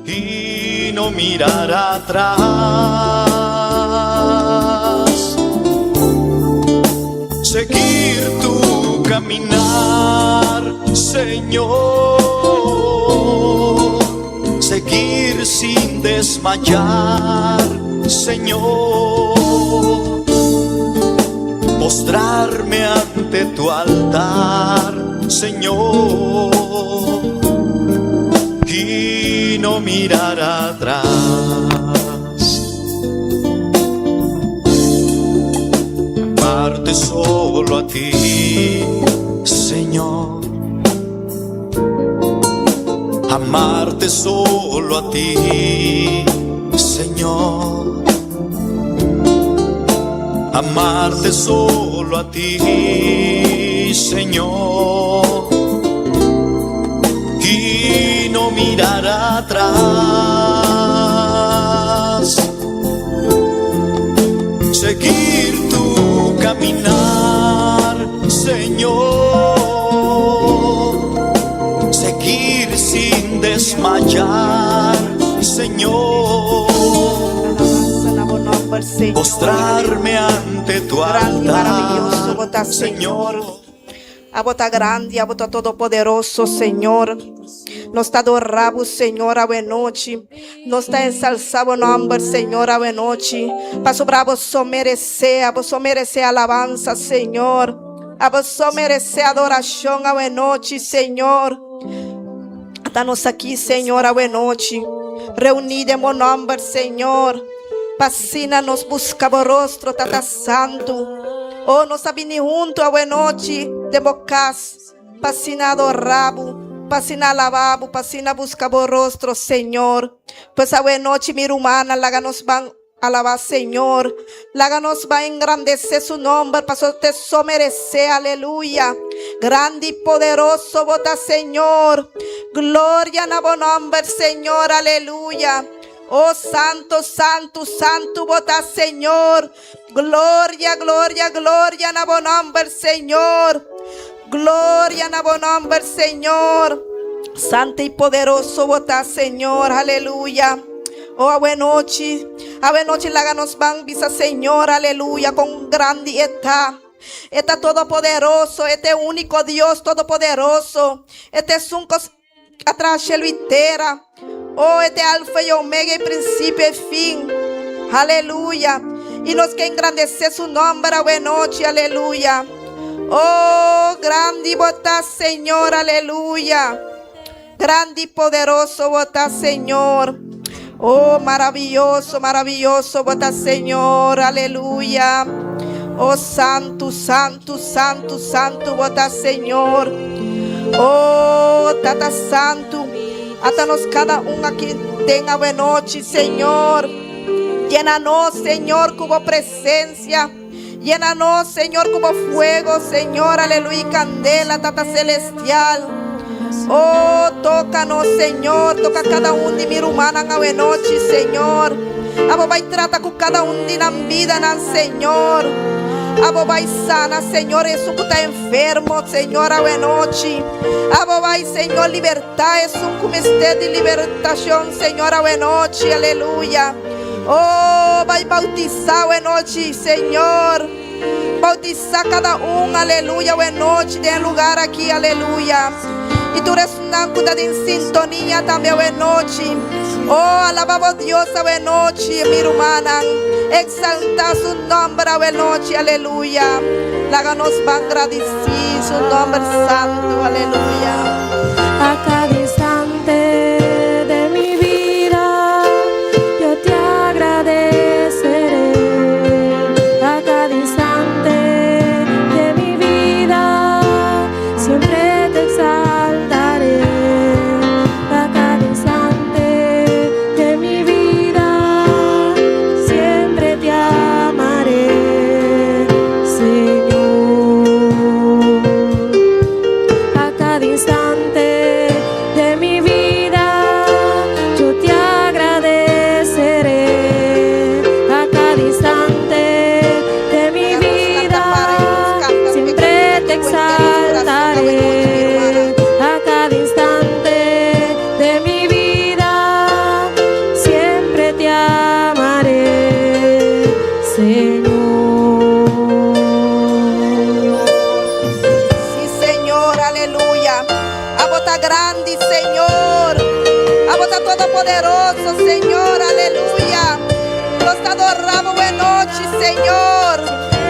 y no mirar atrás. Seguir tu caminar, Señor. Seguir sin desmayar, Señor. Postrarme ante tu altar, Señor, y no mirar atrás. Amarte solo a ti, Señor. Amarte solo a ti, Señor. Amarte solo a ti, Señor, y no mirar atrás. Seguir tu caminar, Señor. Seguir sin desmayar, Señor. Postrarme ante tu altar, Señor. A bota grande, a bota todo-poderoso, Senhor. Nós está adorado, Senhor, a noite. Nós está ensalzado o nome, Senhor, a noite. Para sobrar, você merecer, alabança, Senhor. A você merecer adoração, a noite, Senhor. Estamos aqui, Senhor, a noite. Reunidos em meu nome, Senhor. Pasina nos buscava o rosto, Tata Santo. Oh, nos abini junto a noite de bocas. Pasina adorabo, pasina alababo, pasina buscava o rosto, Senhor. Pues a noite, mi humana, laga nos van alabar, Senhor. Laga nos va a engrandecer su nombre, para te merecer, aleluya. Grande y poderoso, bota, Senhor. Gloria a tu nombre, Senhor, aleluya. Oh, santo, santo, santo, bota, Senhor. Gloria, gloria, gloria a tu nombre, Senhor. Gloria a tu nombre, Senhor. Santo y poderoso, bota, Senhor, aleluya. Oh, a buena noche, laga nos van, visa, Senhor, aleluya, con grande está todopoderoso, este único Dios todopoderoso, este es un atrás de inteira. Oh, este alfa y omega, y principio y fin. Aleluya. Y nos que engrandecer su nombre a buena noche. Aleluya. Oh, grande y bota, Señor. Aleluya. Grande y poderoso bota, Señor. Oh, maravilloso, maravilloso bota, Señor. Aleluya. Oh, santo, santo, santo, santo bota, Señor. Oh, Tata Santo. Atanos cada aqui tenha boa noite, Senhor. Llena-nos, Senhor, com a presença. Llena-nos, Senhor, com o fuego, Senhor. Aleluia, candela, Tata Celestial. Oh, toca-nos, Senhor. Toca cada de minha humana na boa noite, Senhor. Abo vai trata com cada de na vida, Senhor. Abo vai sana, Senhor, isso que está enfermo, Senhor, a noite. Abo vai, Senhor, libertar, isso que mistério de libertação, Senhor, a noite, aleluia. Oh, vai bautizar a noite, Senhor. Bautizar cada aleluia, a noite, tem lugar aqui, aleluia. E tu eres uma cuida em sintonia também, a noite. Oh, alabamos Dios a noche, mi hermana. Exalta su nombre a noche, aleluya. Láganos van agradecer su nombre santo, aleluya. A cada instante de mi vida yo te agradeceré. A cada instante de mi vida siempre te exaltaré. A cada instante de mi vida siempre te amaré, Señor. A cada instante está grande, Señor. Abo está todopoderoso, Señor. Aleluya. Nos está adoramos buena noche, Señor.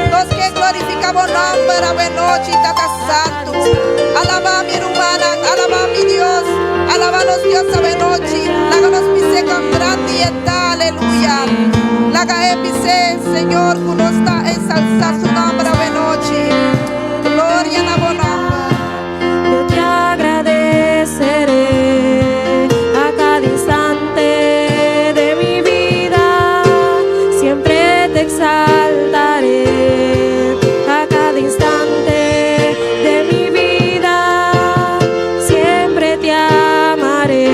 Nos que glorificamos nombre a buena noche, Tata Santo. Alaba mi hermana, alaba mi Dios. Alabanos Dios a buena noche. Láganos pise con grandeza, aleluya. Laga epise, Señor, que nos está ensalzar su nombre a buena noche. Gloria a la buena. Yo te agradeceré a cada instante de mi vida, siempre te exaltaré. A cada instante de mi vida, siempre te amaré,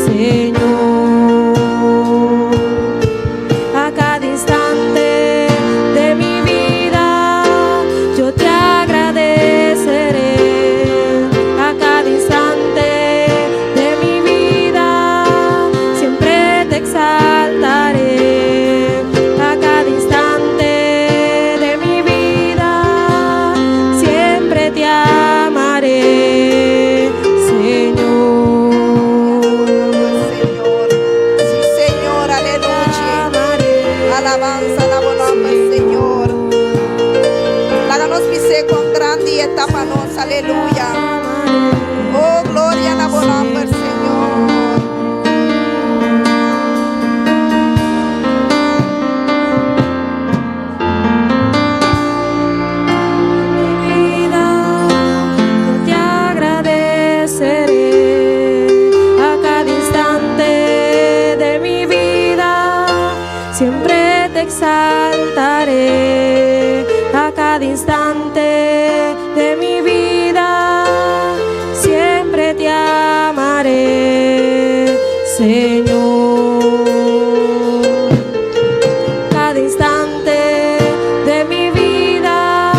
Señor. A cada instante de mi vida, yo te agradeceré. A cada instante de mi vida, siempre te exaltaré. A cada instante de mi vida, siempre te amaré, Señor. Señor. Sí, Señor, aleluya. Amaré. Alabanza, la nombre, Señor. Láganos pise con grande y etapanos, aleluya. Oh, gloria a la nombre, Señor. Mi vida, yo te agradeceré. A cada instante de mi vida, siempre te exaltaré. A cada instante de mi vida, siempre te amaré, Señor. Cada instante de mi vida,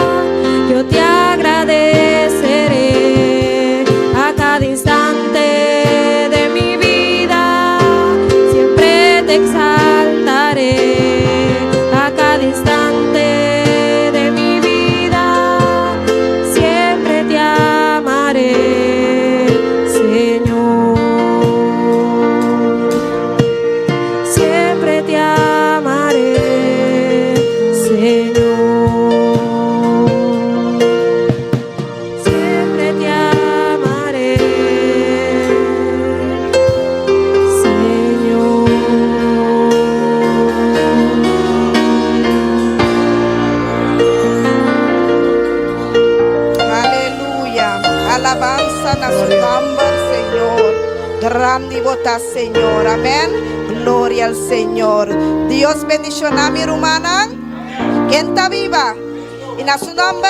yo te agradeceré. A cada instante de mi vida, siempre te exaltaré. A cada instante de mi vida, siempre te amaré, Señor. Siempre te amaré, Señor. Siempre te amaré, Señor. Aleluya. Alabanza a su nombre, Señor. Grande y bota, Señor. Amén. Gloria al Señor. Dios bendicioná a mi hermana. ¿Quién está viva? Y a su nombre.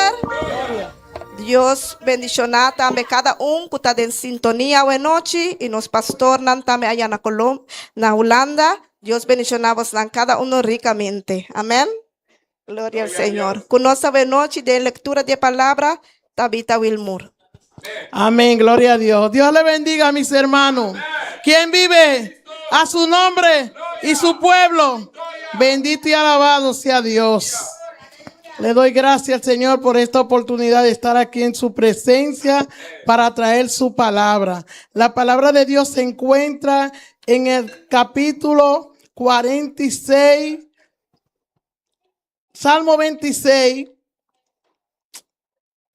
Dios bendicioná también cada uno que está en sintonía buena noche. Y nos pastor también allá en Colombia, en Holanda. Dios bendicionamos a cada uno ricamente. Amén. Gloria al Señor. Con nuestra buena noche de lectura de palabra, Tabitha Wilmore. Amén, gloria a Dios. Dios le bendiga a mis hermanos. ¿Quién vive? A su nombre y su pueblo. Bendito y alabado sea Dios. Le doy gracias al Señor por esta oportunidad de estar aquí en su presencia para traer su palabra. La palabra de Dios se encuentra en el capítulo 46, Salmo 26,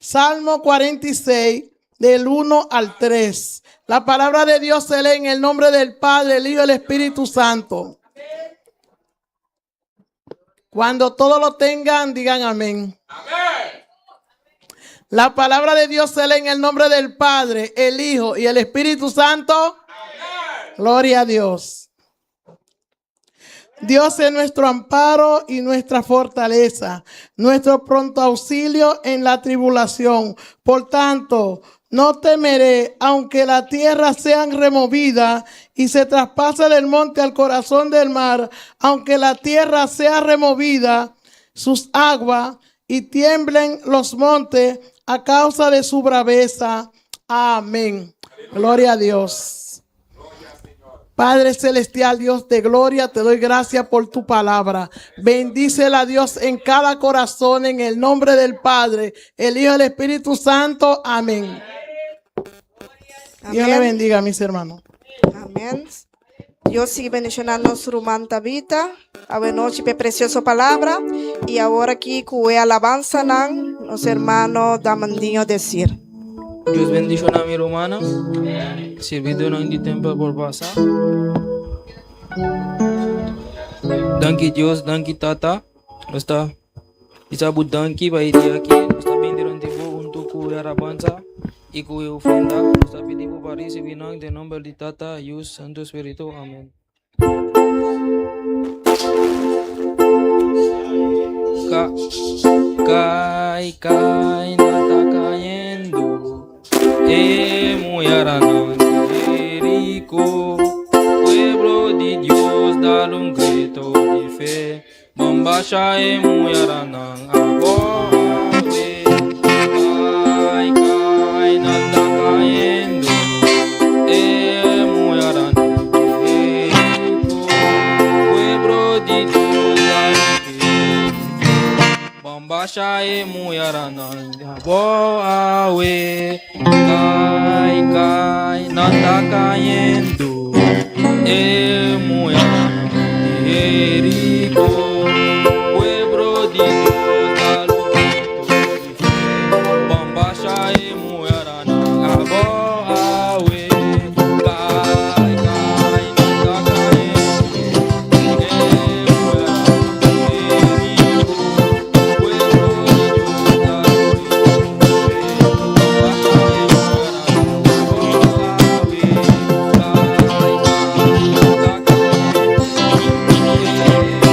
Salmo 46, del 1 al 3. La palabra de Dios se lee en el nombre del Padre, el Hijo y el Espíritu Santo. Cuando todos lo tengan, digan amén. Amén. La palabra de Dios se lee en el nombre del Padre, el Hijo y el Espíritu Santo. Amén. Gloria a Dios. Dios es nuestro amparo y nuestra fortaleza, nuestro pronto auxilio en la tribulación. Por tanto, no temeré, aunque la tierra sea removida y se traspase del monte al corazón del mar, aunque la tierra sea removida, sus aguas, y tiemblen los montes a causa de su braveza. Amén. Gloria a Dios. Padre celestial, Dios de gloria, te doy gracias por tu palabra. Bendícela, Dios, en cada corazón, en el nombre del Padre, el Hijo y el Espíritu Santo. Amén. Dios le Amén. bendiga, mis hermanos. Amén. Dios sigue bendicionando su rumanta vida. A buena noche, preciosa palabra. Y ahora aquí, que alabanza, nan, los hermanos Damandinho decir. Dios bendiga a mi hermana. Servido no de tiempo por pasar. Danke Dios, danke Tata. Basta isabu danke ba dia aqui. Basta bendiron tipo untuk ku arabanza e ku ofrenda. Basta pedimos para recibir de nombre de Tata, Dios Santo Espíritu. Amén. Kai nata cayendo. Muy aranante, rico, pueblo de Dios, dale un grito de fe. Bombasha muy aranang, aboe. Kai, nada cayendo. Muy aranante, rico, pueblo de Dios, dale un grito de fe. Bombasha muy aranang, aboe. Kai, nada cayendo, muy rico, pueblo de Dios, dale un grito de fe. Bombasha muy aboe. Kai, nada cayendo, muy rico, pueblo de Dios, dale un grito de fe.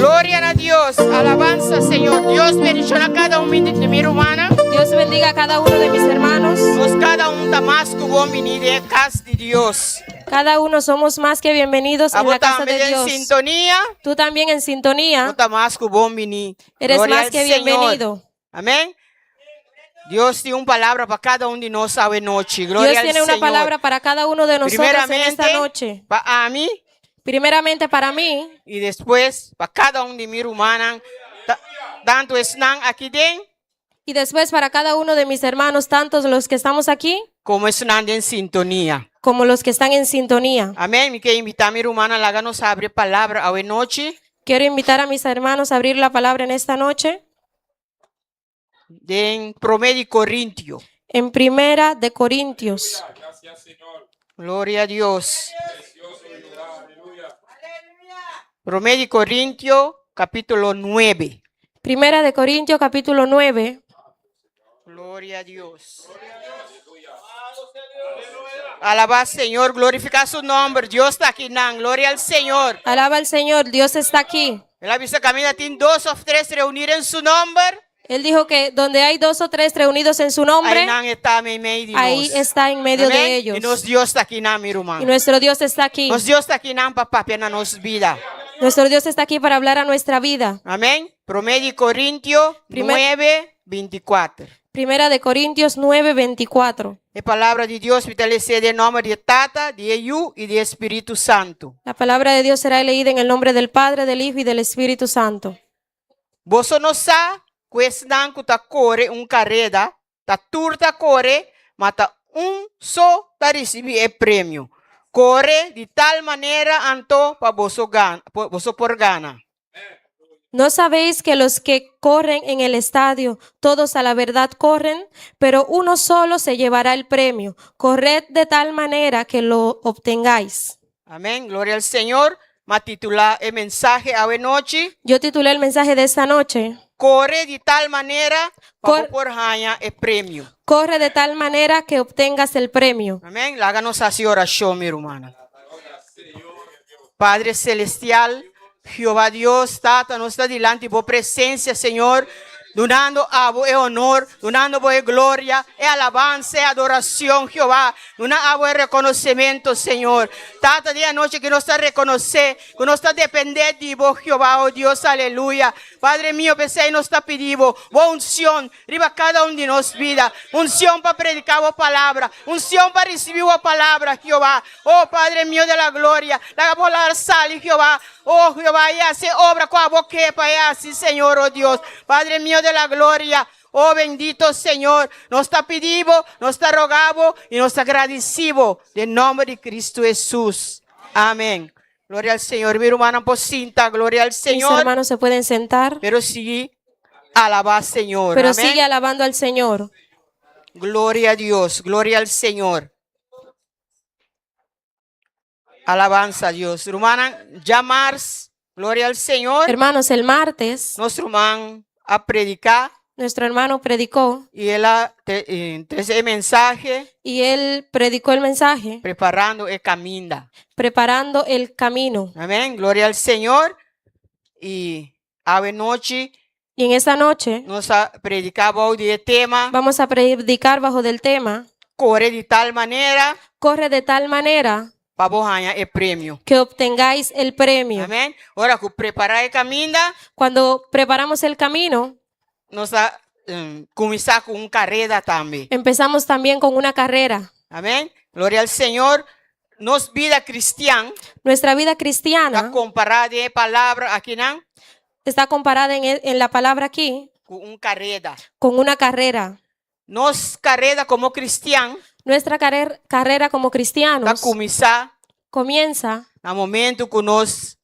Gloria a Dios, alabanza Señor. Dios bendiga a cada uno de mi hermana. Dios bendiga a cada uno de mis hermanos. Nos cada un más que bom venir de casa de Dios. Cada uno somos más que bienvenidos en la casa de En Dios. sintonía. Tú también en sintonía. Nota más que bom venir. Eres Gloria más al que Señor. bienvenido. Amén. Dios tiene una palabra para cada uno de nosotros esta noche. Gloria Dios al tiene una Señor. palabra para cada uno de nosotros en Primeramente, esta noche. para mí Primeramente para mí y después para cada uno de mis hermanos. Tanto están aquí dentro y después para cada uno de mis hermanos, tantos los que estamos aquí como están en sintonía. como los que están en sintonía. Amén. Me quiero invitar a mi hermana a háganos abrir palabra hoy noche. Quiero invitar a mis hermanos a abrir la palabra en esta noche En Promedio Corintio. en Primera de Corintios. Gloria a Dios. Promedio Corintio, capítulo 9. Primera de Corintios capítulo 9. Gloria a Dios. Alaba al Señor, glorifica su nombre. Dios está aquí, nan. Gloria al Señor. Alaba al Señor, Dios está aquí. Él avisa camina, tiene 2 o 3 reunir en su nombre. Él dijo que donde hay 2 o 3 reunidos en su Ahí nombre, nan está en medio de ahí nos. está en medio Amén. de ellos. Y nos Dios está aquí, nan, mi Y hermano. nuestro Dios está aquí. Nos Dios está aquí, nan, papá, pena nos vida. Nuestro Dios está aquí para hablar a nuestra vida. Amén. Promedio Corintio 9, 24. Primera de Corintios 9, 24. La palabra de Dios fortalecer en nombre de Tata, de Yu y de Espíritu Santo. La palabra de Dios será leída en el nombre del Padre, del Hijo y del Espíritu Santo. Vos no sa, cuestan que ta corre un carrera, ta turta corre, mata un so ta recibir el premio. Corre de tal manera anto pa vos por gana. ¿No sabéis que los que corren en el estadio, todos a la verdad corren, pero uno solo se llevará el premio? Corred de tal manera que lo obtengáis. Amén. Gloria al Señor. Ma titula el mensaje a noche. Yo titulé el mensaje de esta noche: Corre de tal manera pa Cor- vos por gana el premio. corre de tal manera que obtengas el premio. Amén. Háganos así oración, mi hermana. Padre Celestial, Jehová Dios, Tata, nos está delante por presencia, Señor, donando a vos el honor, donando a vos gloria, alabanza, adoración, Jehová, donando a vos el reconocimiento, Señor. Tata, día y noche que nos está reconocer, que nos está depender de vos, Jehová, oh Dios, aleluya. Padre mío, pensé y nos está pidiendo, vos unción, riba cada uno de nos vida, unción para predicar vos palabra, unción para recibir vos palabra, Jehová. Oh Padre mío de la gloria, la palabra sale, Jehová. Oh Jehová, y hace obra con la boca, y así, Señor, oh Dios. Padre mío de la gloria, oh bendito Señor, nos está pidiendo, nos está rogando y nos está agradecido en nombre de Cristo Jesús. Amén. Gloria al Señor. Mi hermana Pocinta, gloria al Mis Señor. hermanos se pueden sentar, Pero sigue alabar al Señor. pero Amén. sigue alabando al Señor. Gloria a Dios, gloria al Señor. Alabanza a Dios. Hermana, ya más, gloria al Señor. Hermanos, el martes Nuestro hermano a predicar nuestro hermano predicó y él ese mensaje y él predicó el mensaje preparando el camino. preparando el camino. Amén, gloria al Señor. Y a noche Y en esta noche nos ha predicado hoy el tema, vamos a predicar bajo del tema: corre de tal manera corre de tal manera para vos ganar el premio. que obtengáis el premio. Amén. Ahora que preparar el camino, Cuando preparamos el camino, nos ha comenzado con una carrera también. empezamos también con una carrera. Amén. Gloria al Señor. Nos vida cristiana, Nuestra vida la cristiana comparada de palabra aquí, ¿no? está comparada en la palabra aquí Con una carrera. con una carrera. Nos carrera como cristiano, Nuestra carrera como la cristianos comienza comienza en el momento que nos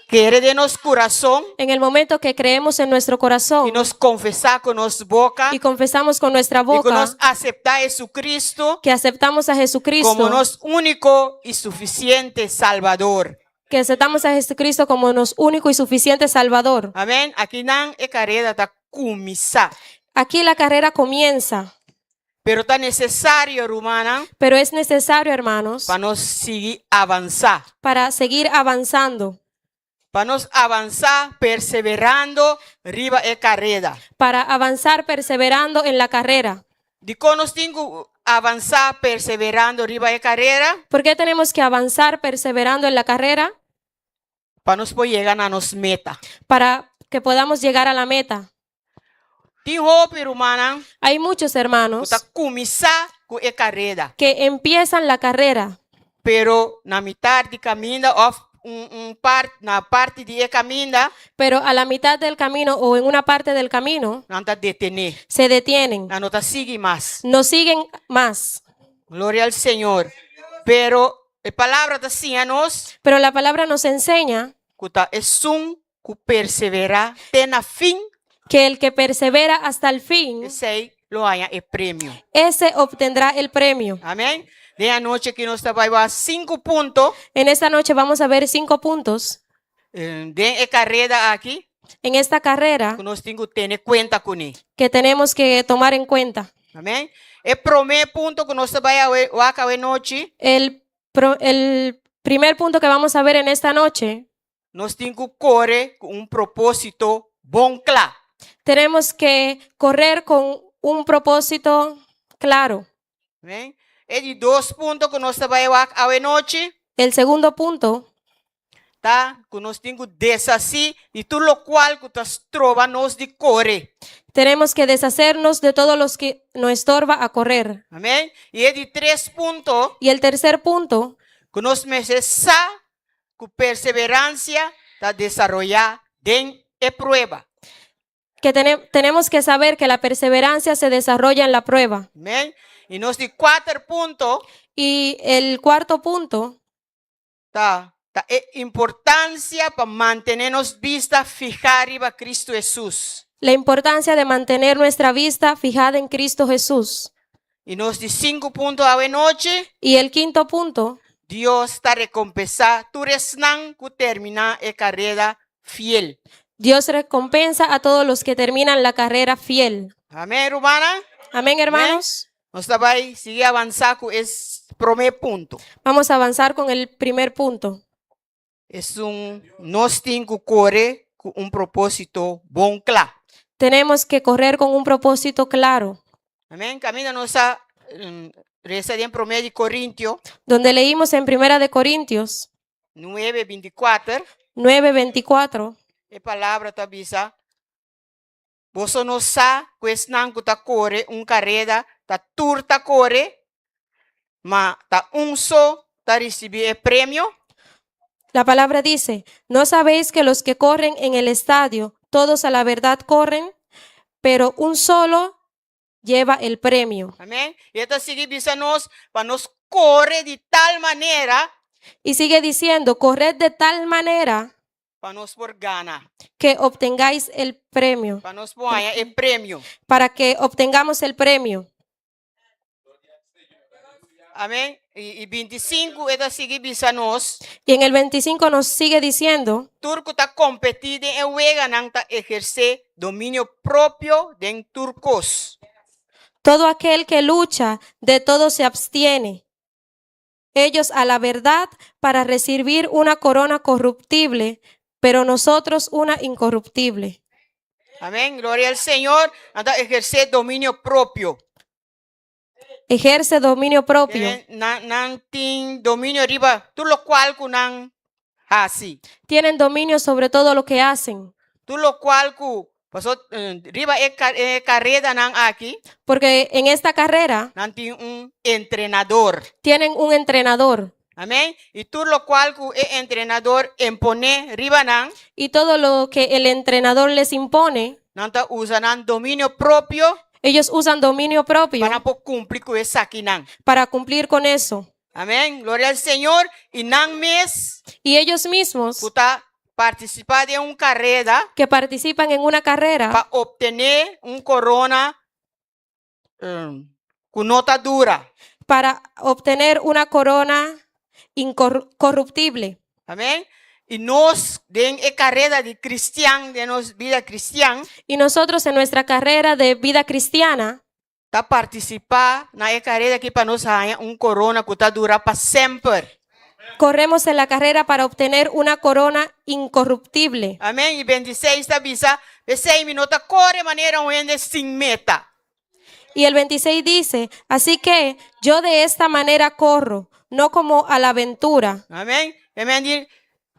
quiere de nuestro corazón en el momento que creemos en nuestro corazón y nos confesar con nuestra boca y confesamos con nuestra y que boca nos acepta a Jesucristo que aceptamos a Jesucristo, como nuestro único y suficiente Salvador. que aceptamos a Jesucristo como nuestro único y suficiente Salvador. Amén. Aquí nan e carrera está comienza, Aquí la carrera comienza, pero está necesario, hermana, pero es necesario, hermanos, para nos seguir avanzar. para seguir avanzando. para nos avanzar perseverando riba e carrera. para avanzar perseverando en la carrera. De cómo nos tengo avanzar perseverando riba e carrera, ¿Por qué tenemos que avanzar perseverando en la carrera? para nos poder llegar a nos meta. Para que podamos llegar a la meta. Tem hope, hermana, Hay muchos hermanos para começar com a carreira, que empiezan la carrera, pero na mitad de caminho ou na parte de caminho pero a la mitad del camino o en una parte del camino não está detener, se detienen, não está seguir mais. no siguen más. Glória ao Senhor. Pero a palavra está assim a nós, Pero la palabra nos enseña que tá é que perseverar até na fim, que el que persevera hasta el fin, esse aí lo ganha o prêmio. ese obtendrá el premio. Amém? De a noite que nós trabalhamos 5 pontos En esta noche vamos a ver 5 puntos de carreira aqui, en esta carrera que nós temos que ter conta com ele. que tenemos que tomar en cuenta. Amém? O primeiro ponto que nós trabalhamos hoje noite, El primer punto que vamos a ver en esta noche, nós temos que correr com propósito bom claro. tenemos que correr con un propósito claro. Amém? E de 2 pontos que nós trabalhamos hoje noite, El segundo punto, tá? Que nós temos que desasir de tudo o qual que nós trovamos de correr. tenemos que deshacernos de todos los que nos estorba a correr. Amém? E de 3 pontos Y el tercer punto, que nós precisamos com perseverança para desarrollar dentro de prueba. que tenemos que saber que la perseverancia se desarrolla en la prueba. Amém? E nós de 4 pontos, Y el cuarto punto, tá? Importância para manternos vista fijada arriba Cristo Jesus. la importancia de mantener nuestra vista fijada en Cristo Jesús. E nós de 5 pontos a noite, Y el quinto punto, Deus está recompensando tu resnan que terminar a carreira fiel. Dios recompensa a todos los que terminan la carrera fiel. Amém, hermana? Amén, hermanos. Nós vai seguir avançar com esse primeiro ponto. Vamos a avanzar con el primer punto. Nós temos que correr com propósito bom claro. Tenemos que correr con un propósito claro. Amém? Camina nossa reza em 1 Coríntios Donde leímos en Primera de Corintios 9:24, 9:24. a palavra está bisa. Você não sabe que esse não está corre carreira, está turta corre, mas está só está receber o prêmio. La palabra dice, ¿no sabéis que los que corren en el estadio, todos a la verdad corren, pero un solo lleva el premio? Amém? E está seguir bisa nós para nos correr de tal maneira Y sigue diciendo, corred de tal manera para nos por gana, que obtengáis el premio, para nos por ganhar o prêmio. para que obtengamos el premio. Amém? E 25 está seguir bisa nós. Y en el 25 nos sigue diciendo, Turco está competindo e juega não está exercer domínio próprio de turcos. todo aquel que lucha, de todo se abstiene. Ellos a la verdad para recibir una corona corruptible, pero nosotros una incorruptible. Amém? Glória ao Senhor. Anda exercer domínio próprio. Ejerce dominio propio. Não tem domínio riba, tudo o qual que não assim. Tienen dominio sobre todo lo que hacen. Tudo o qual que passou riba carreira não aqui, Porque en esta carrera não tem treinador. tienen un entrenador. Amém? E tudo o qual que o treinador impõe riba não, Y todo lo que el entrenador les impone, não está usando domínio próprio ellos usan dominio propio para cumprir com isso aqui não. para cumplir con eso. Amém? Glória ao Senhor. E não mês Y ellos mismos que está participar de carreira que participan en una carrera para obter corona com nota dura. para obtener una corona incorruptible. Amém? E nós, em carreira de cristiano, de nossa vida cristã, Y nosotros en nuestra carrera de vida cristiana tá participar na carreira aqui para nós ganhar corona que tá dura para sempre. corremos en la carrera para obtener una corona incorruptible. Amém? E 26 está bisa, 26 minutos corre maneira onde sin meta. Y el 26 dice, así que yo de esta manera corro, no como a la aventura. Amém? Amém?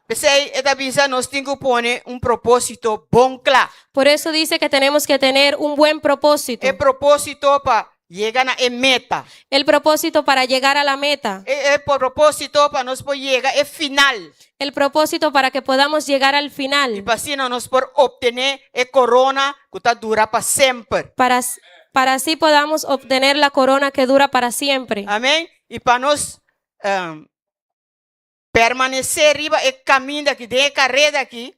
26 esta bisa nós temos que pôr propósito bom claro. Por eso dice que tenemos que tener un buen propósito. É propósito para llegar na meta. El propósito para llegar a la meta. É propósito para nós poder chegar é final. El propósito para que podamos llegar al E final. para assim nós por obter a corona que tá dura para sempre. Para así podamos obtener la corona que dura para siempre. Amém? E para nós permanecer arriba e caminho daqui, de carreira aqui.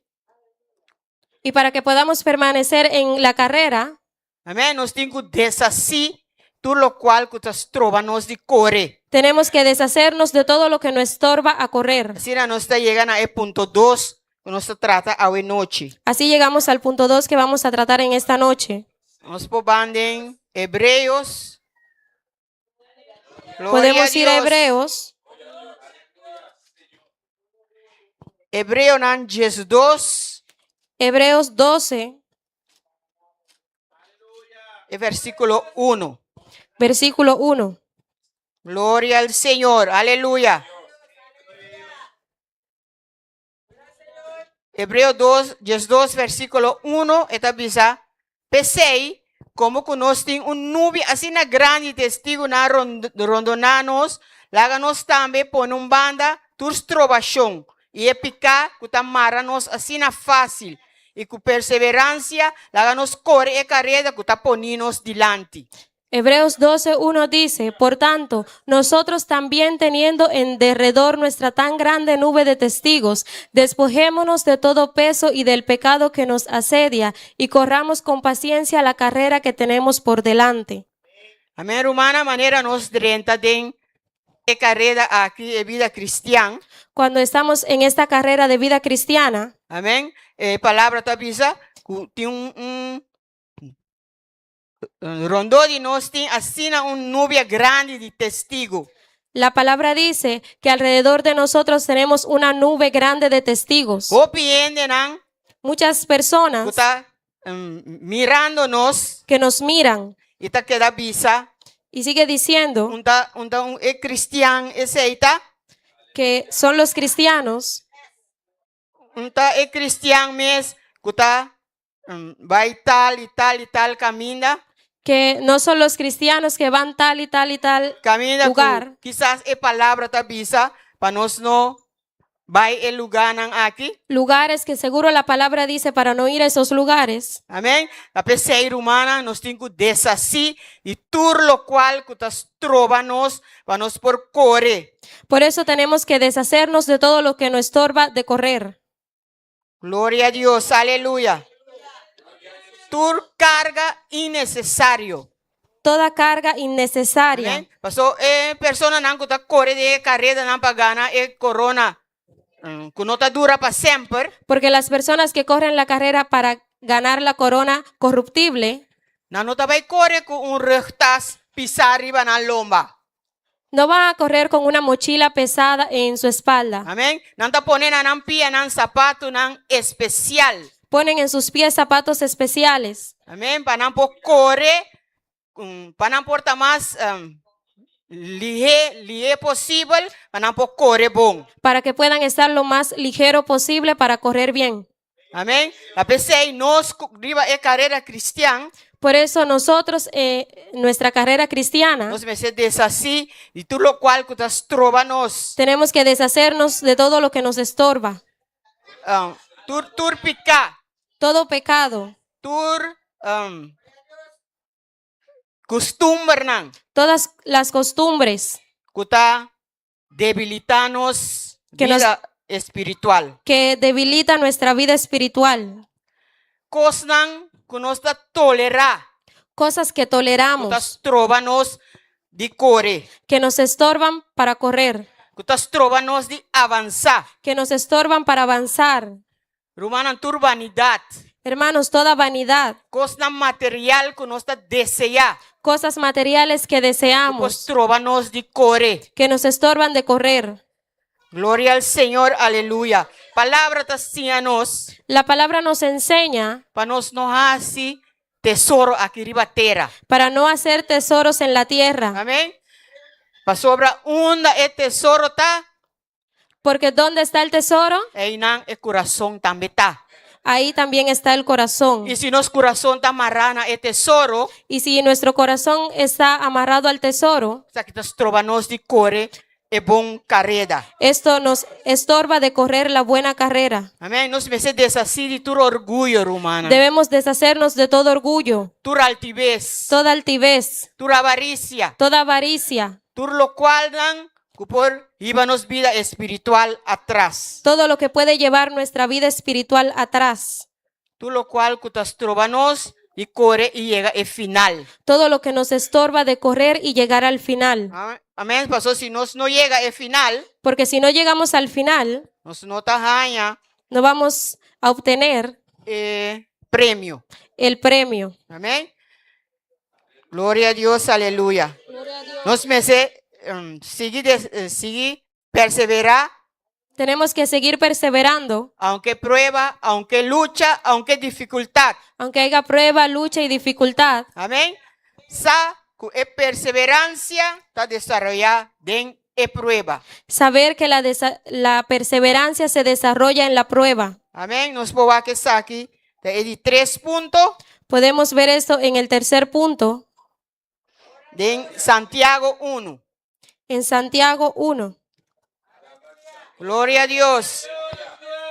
Y para que podamos permanecer en la carrera, Amém? Nós temos que desasir tudo lo qual que nós trova nós de correr. tenemos que deshacernos de todo lo que nos estorba a correr. Assim nós está chegando a ponto 2 que nós trata a noite. Así llegamos al punto 2 que vamos a tratar en esta noche. Nós podemos Hebreos. Glória Podemos ir a Deus. Hebreos, Hebreo 12, Hebreos 12, versículo 1. versículo 1. Gloria al Señor. Aleluya. Hebreo 2, versículo 1. Esta bisa. Pensei como que nós temos nuvem assim na grande testigo na rondonanos. Laga nós também põe banda tus trovação. E é picar que tamara nós assim na fácil. E com perseverança, laga nós corre e carreira que tá poninos dilante. Hebreos 12:1 dice, por tanto, nosotros también teniendo en derredor nuestra tan grande nube de testigos, despojémonos de todo peso y del pecado que nos asedia y corramos con paciencia la carrera que tenemos por delante. Amém, humana maneira nós renta de carreira aqui de vida cristiana. Cuando estamos en esta carrera de vida cristiana, Amém. Palavra tabisa tem rondó de nós tem assim nuvem grande de testigo. la palabra dice que alrededor de nosotros tenemos una nube grande de testigos. Compreende não? Muchas personas Está mirando-nos que nos miran e tá queda bisa. y sigue diciendo É cristiano aceita. que son los cristianos É cristiano mesmo que tá vai tal e tal caminho. que no son los cristianos que van tal y tal y tal Caminha lugar. quizás é palavra tabisa para nós não vai el lugar não aqui. Lugares que seguro la palabra dice para no ir a esos lugares. Amém? A pessoa humana nós temos que desasir de tudo lo qual que nós trova-nos para nós por correr. Por eso tenemos que deshacernos de todo lo que nos estorba de correr. Glória a Deus, aleluia. Tu carga innecessário. Toda carga innecesaria. Amém? Pastor, pessoa não que tá corre de carreira não para ganhar corona. Que não tá dura para sempre. Porque las personas que corren la carrera para ganar la corona corruptible Não tá vai correr com rectas pisar arriba na lomba. no van a correr con una mochila pesada en su espalda. Amém? Não tá ponendo num pé, num sapato, num especial. Ponen en sus pies zapatos especiales Amém? Para não por correr, para não portar mais ligeiro possível, para não por correr bom. para que puedan estar lo más ligero posible para correr bien. Amém? A pessoa nós riba é carreira cristã, Por eso nosotros, nuestra carrera cristiana, nós merecemos desasir de tudo o qual que nós trova nós. tenemos que deshacernos de todo lo que nos estorba. Tur picar, Todo pecado, tur costumbre não, todas las costumbres que está debilitando-nos Que nos- vida espiritual. que debilitan nuestra vida espiritual. Coisas que nós está tolerar, Cosas que que toleramos, nós trova-nos de correr, que nos estorban para correr, que nós trova-nos de avançar. que nos estorban para avanzar. Romana turbanidade, Hermanos, toda vanidad, coisas material que nós está desejar, cosas materiales que nós deseamos, trova-nos de correr. que nos estorban de correr. Gloria al Señor, aleluya. Palabra nos La palabra nos enseña para nos no hace tesoro aquí arriba tierra. para no hacer tesoros en la tierra, Amén. Para sobra onda el tesoro está, porque ¿dónde está el tesoro? ahí nan el corazón también está. Ahí también está el corazón. Y si nuestro corazón está marrana el tesoro, Y si nuestro corazón está amarrado al tesoro, sa que nos trobanos de corre e bon carrera. esto nos estorba de correr la buena carrera. Amén. Nos me se desasir de tu orgullo, romana. Debemos deshacernos de todo orgullo, Tu altivez, toda altivez, tu avaricia, toda avaricia, tu lo cual dan que por íbanos vida espiritual atrás. todo lo que puede llevar nuestra vida espiritual atrás, Tu lo cual que tas trobanos y corre y llega el final. todo lo que nos estorba de correr y llegar al final. Amén. Pasó si nos no llega el final, Porque si no llegamos al final, nos no tajaña no vamos a obtener premio. el premio. Amén. Gloria a Dios, aleluya. Nos me se sigue perseverar, Tenemos que seguir perseverando, aunque prueba, aunque lucha, aunque dificultad. aunque haya prueba, lucha y dificultad. Amén. Sa que perseverancia está desarrollada en prueba. Saber que la perseverancia se desarrolla en la prueba. Amén. Nos podemos que está aquí de 3 puntos Podemos ver esto en el tercer punto, de Santiago 1. en Santiago 1. Gloria a Dios.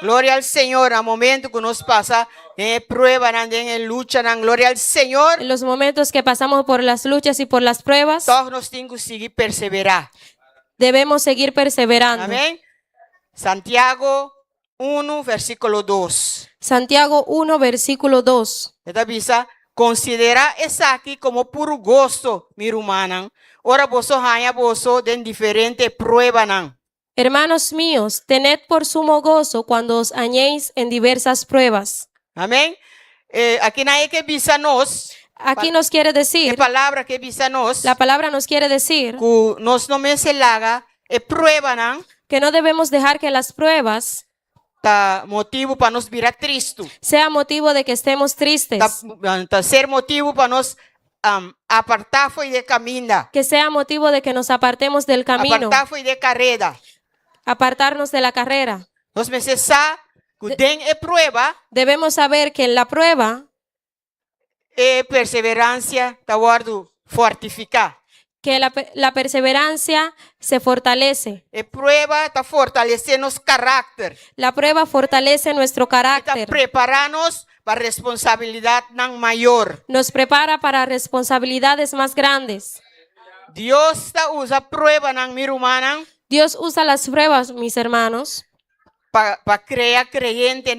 Gloria al Señor. A momento que nos pasa en prueba, en lucha, gloria al Señor. En los momentos que pasamos por las luchas y por las pruebas, Todos nos tenemos que seguir perseverar. debemos seguir perseverando. Amén. Santiago 1, versículo 2. Santiago 1, versículo 2. Esta visa considera esa aquí como puro gozo, mi hermana. Ora vos haya vos de diferente prueba nan. Hermanos míos, tened por sumo gozo cuando os halléis en diversas pruebas. Amén. Aquí nadie que visa nos. Aquí nos quiere ¿Qué decir, palabra que visa nos? la palabra nos quiere decir Que nos no me se laga prueba nan. que no debemos dejar que las pruebas Ta motivo para nos virar triste. sea motivo de que estemos tristes, Ta ser motivo para nos apartar foi de camino. que sea motivo de que nos apartemos del camino, Apartar foi de carrera. apartarnos de la carrera. Nos me se sa que den prueba Debemos saber que en la prueba, perseverancia ta guardo fortificar. que la perseverancia se fortalece. Prueba está fortalecendo nuestro carácter. La prueba fortalece nuestro Está carácter, prepararnos para responsabilidad mayor. nos prepara para responsabilidades más grandes. Dios está usa prueba mi humana Dios usa las pruebas, mis hermanos, para crear creyente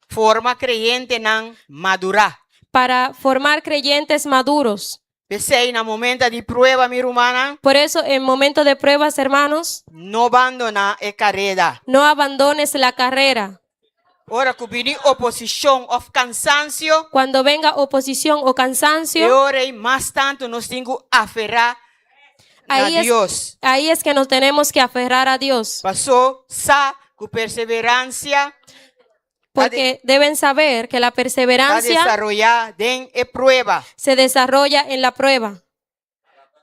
forma creyente madura. para formar creyentes maduros. Pensé en el momento de prueba mi humana Por eso, en momento de pruebas, hermanos, no abandona carrera. no abandones la carrera. Ahora que viene oposición o cansancio, Cuando venga oposición o y cansancio, ahora más tanto nos tengo que aferrar a Dios. ahí es que nos tenemos que aferrar a Dios. Pasó sa con perseverancia Porque deben saber que la a perseverancia desarrollar en prueba. se desarrolla en la prueba.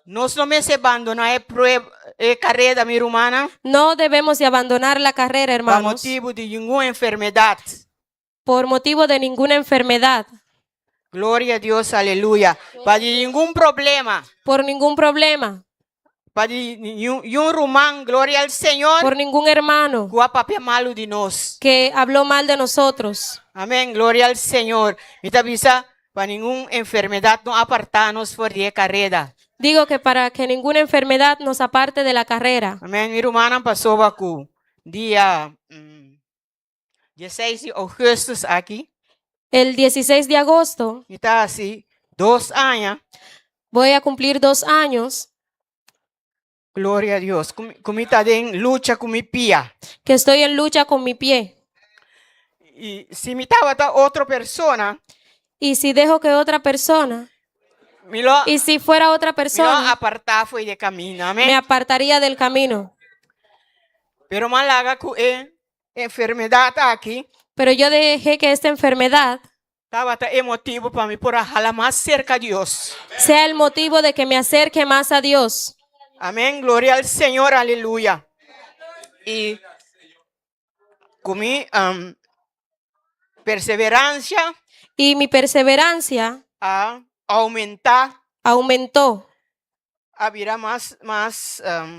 No me se abandona prueba carrera mi hermana No debemos de abandonar la carrera, por hermanos, motivo de ninguna enfermedad. por motivo de ninguna enfermedad, Gloria a Dios, aleluya. Para ningún problema. por ningún problema, Para ningún rumán, gloria al Señor. por ningún hermano Cuá papel malo de nos. que habló mal de nosotros. Amén, gloria al Señor. Y te avisa para ninguna enfermedad no apartarnos fuera de carrera. Digo que para que ninguna enfermedad nos aparte de la carrera. Amén. Mi hermana pasó bajo día 16 de agosto aquí. El 16 de agosto Y está así, 2 años. voy a cumplir 2 años Gloria a Dios. Como está en lucha con mi pía. que estoy en lucha con mi pie. Y si me estaba otra persona, Y si dejo que otra persona, me lo y si fuera otra persona, apartaba fue de camino. Amén. me apartaría del camino. Pero malaga que enfermedad aquí. Pero yo dejé que esta enfermedad Estaba emotivo para mí por jalar más cerca a Dios. sea el motivo de que me acerque más a Dios. Amén. Gloria al Señor. Aleluya. Y con mi perseverancia Y mi perseverancia a aumentar, aumentó, a virar más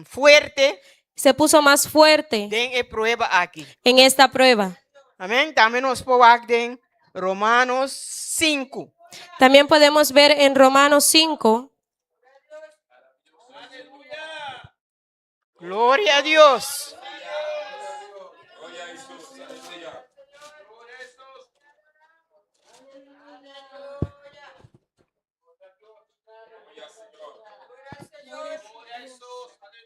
fuerte se puso más fuerte de prueba aquí. en esta prueba. Amén. También nos podemos en Romanos 5. También podemos ver en Romanos 5. Gloria a Dios.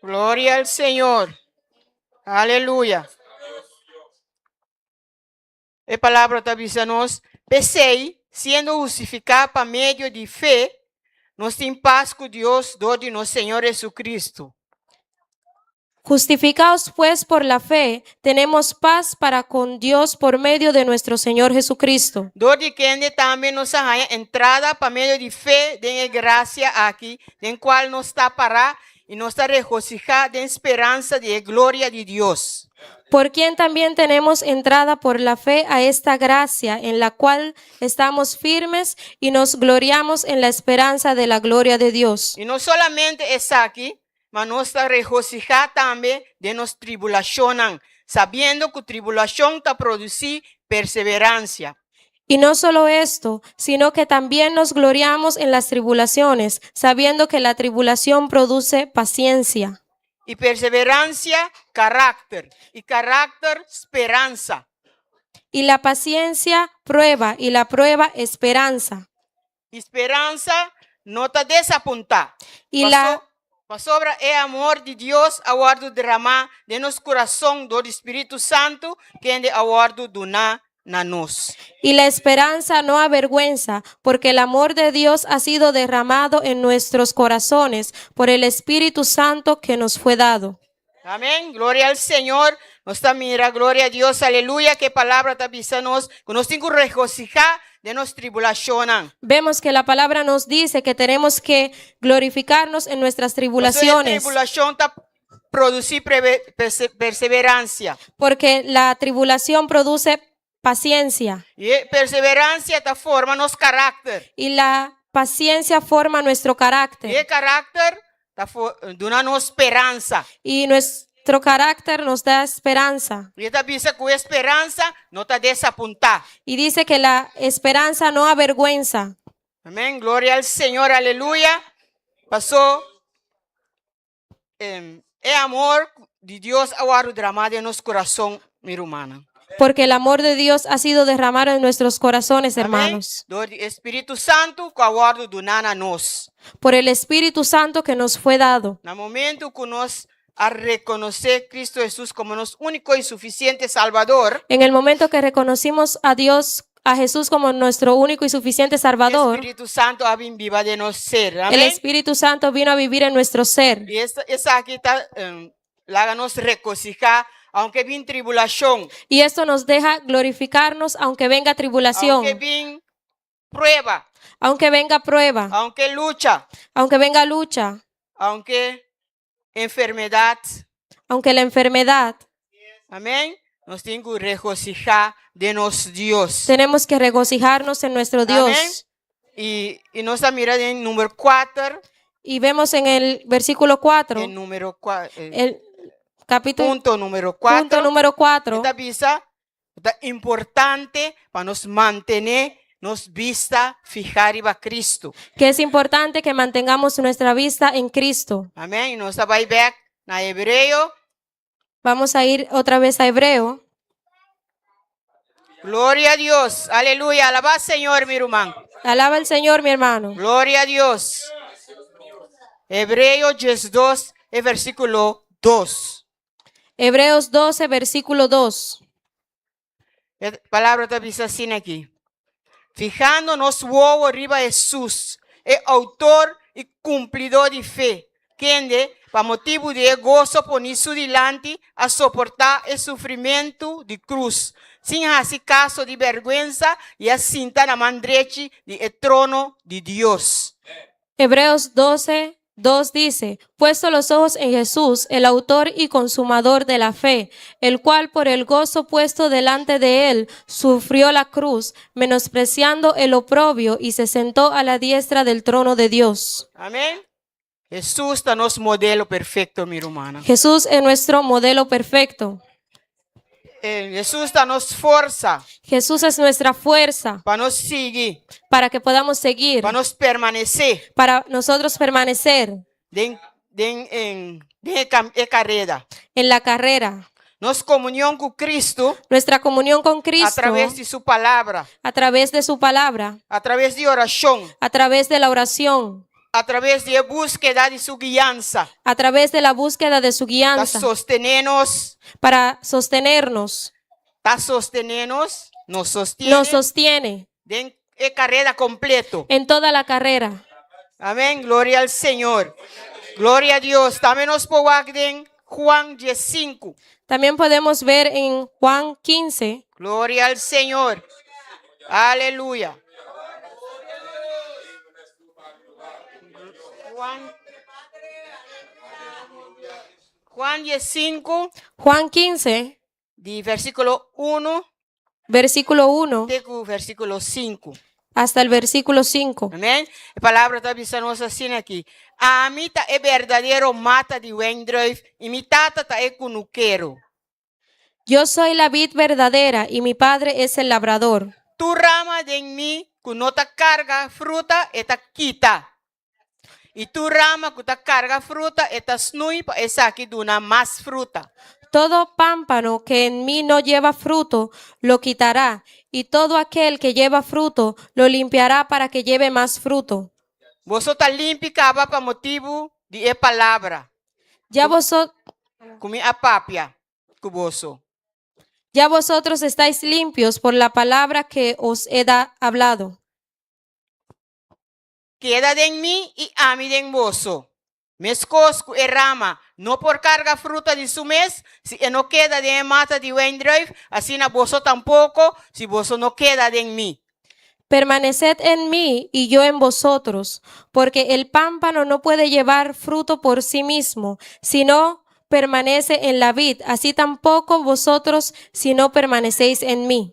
Gloria al Señor. Aleluya. La palabra también nos pensei, siendo justificado por medio de fe, nos tem paz con Dios, donde nuestro Señor Jesucristo. Justificados pues por la fe, tenemos paz para con Dios por medio de nuestro Señor Jesucristo. Donde quien también nos haya entrada por medio de fe, de gracia aquí, en cual nos está para y nos está regocijada de esperanza de gloria de Dios. Por quien también tenemos entrada por la fe a esta gracia, en la cual estamos firmes y nos gloriamos en la esperanza de la gloria de Dios. Y no solamente es aquí, mas nos está regocijada también de nos tribulación, sabiendo que tribulación te produce perseverancia. Y no solo esto, sino que también nos gloriamos en las tribulaciones, sabiendo que la tribulación produce paciencia. Y perseverancia, carácter. Y carácter, esperanza. Y la paciencia, prueba, y la prueba, esperanza. Esperanza no te desapunta. Y la Sobre el amor de Dios, aguardo derramar de nuestro corazón do Espíritu Santo, que de aguardo donar na nos. Y la esperanza no avergüenza, porque el amor de Dios ha sido derramado en nuestros corazones por el Espíritu Santo que nos fue dado. Amén. Gloria al Señor. Nos está mira, gloria a Dios. Aleluya. Que palabra te avisa nos. Que nos tengo que regocijar de nuestra tribulación. Vemos que la palabra nos dice que tenemos que glorificarnos en nuestras tribulaciones. La tribulación produce perseverancia. Porque la tribulación produce paciencia. Y perseverancia te forma nuestro carácter. Y la paciencia forma nuestro Y carácter. el carácter da una esperanza. Y nuestro carácter nos da esperanza. Y esta dice que esperanza no te desapunta. Y dice que la esperanza no avergüenza. Amén. Gloria al Señor. Aleluya. Pasó el amor de Dios ahora derramado en nuestro corazón, mi hermana. Porque el amor de Dios ha sido derramado en nuestros corazones, hermanos. Do Espíritu Santo que aguardo donar a nos. Por el Espíritu Santo que nos fue dado. En el momento que nos a reconocer Cristo Jesús como nuestro único y suficiente Salvador, En el momento que reconocimos a Dios, a Jesús como nuestro único y suficiente el Salvador, Espíritu Santo ha viva de nos ser. el Amén. Espíritu Santo vino a vivir en nuestro ser. Y esa aquí está, la nos regocijar, aunque viene tribulación, Y esto nos deja glorificarnos aunque venga tribulación, aunque viene prueba, aunque venga prueba, aunque lucha, aunque venga lucha, aunque enfermedad. aunque la enfermedad. Amén. Nos tengo que regocijar de nos Dios. Tenemos que regocijarnos en nuestro Dios. Amén. Y nos mira en número 4. Y vemos en el versículo 4, En número 4. el capítulo Punto número 4. punto número 4, Esta visa es importante para nos mantener nos vista fijar a Cristo. que es importante que mantengamos nuestra vista en Cristo. Amén. Y nos va back na Hebreo. Vamos a ir otra vez a Hebreo. Gloria a Dios. Aleluya. Alaba al Señor, mi hermano. Alaba al Señor, mi hermano. Gloria a Dios. Hebreo 2, el versículo 2. Hebreos 12, versículo 2. La palabra está dice así aquí. Fijándonos huevo arriba de Jesús, el autor y cumplidor de fe, quende, para motivo de gozo, poner su delante a soportar el sufrimiento de cruz, sin hacer caso de vergüenza y asinta la mandreche del trono de Dios. Hebreos 12:2 dice, puesto los ojos en Jesús, el autor y consumador de la fe, el cual por el gozo puesto delante de él sufrió la cruz, menospreciando el oprobio, y se sentó a la diestra del trono de Dios. Amén. Jesús está nuestro modelo perfecto, mi hermana. Jesús es nuestro modelo perfecto. Jesús está nuestra fuerza Jesús es nuestra fuerza para nos seguir, para que podamos seguir, para nos permanecer para nosotros permanecer en carrera. en la carrera. Nuestra comunión con Cristo Nuestra comunión con Cristo a través de su palabra, a través de su palabra, a través de oración, a través de la oración, a través de búsqueda de su guianza, a través de la búsqueda de su para guianza, sostenernos, para sostenernos, nos nos sostiene en carrera completo. en toda la carrera. Amén, gloria al Señor. Gloria a Dios. También nos podemos en Juan 15. También podemos ver en Juan 15, Gloria al Señor. Aleluya. Juan 15, Juan 15, de versículo 1 versículo 1 até o versículo 5. hasta el versículo 5. Amém? A palavra está avisando assim aqui. A mita é verdadeiro mata de Wendroif e mi tata tá é cunuquero. Yo soy la vid verdadera y mi padre es el labrador. Tu rama de mim, que não ta carga fruta, eta quita. E tu rama que ta carga fruta, eta snui, pa essa aqui duna mais fruta. Todo pámpano que en mí no lleva fruto, lo quitará, y todo aquel que lleva fruto, lo limpiará para que lleve más fruto. Você tá limpicava para motivo de palavra. Ya, Comi a papia, cuboso. ya vosotros estáis limpios por la palabra que os he hablado. Queda de mim e a mim de vosso. Mescosco e rama, não por carga fruta de su mes, se não queda de mata de Wendrive, assim na vosso tampouco, se vosso não queda de mim. Permaneced en mí y yo en vosotros, porque el pámpano no puede llevar fruto por sí mismo, si no permanece en la vid, así tampoco vosotros si no permanecéis en mí.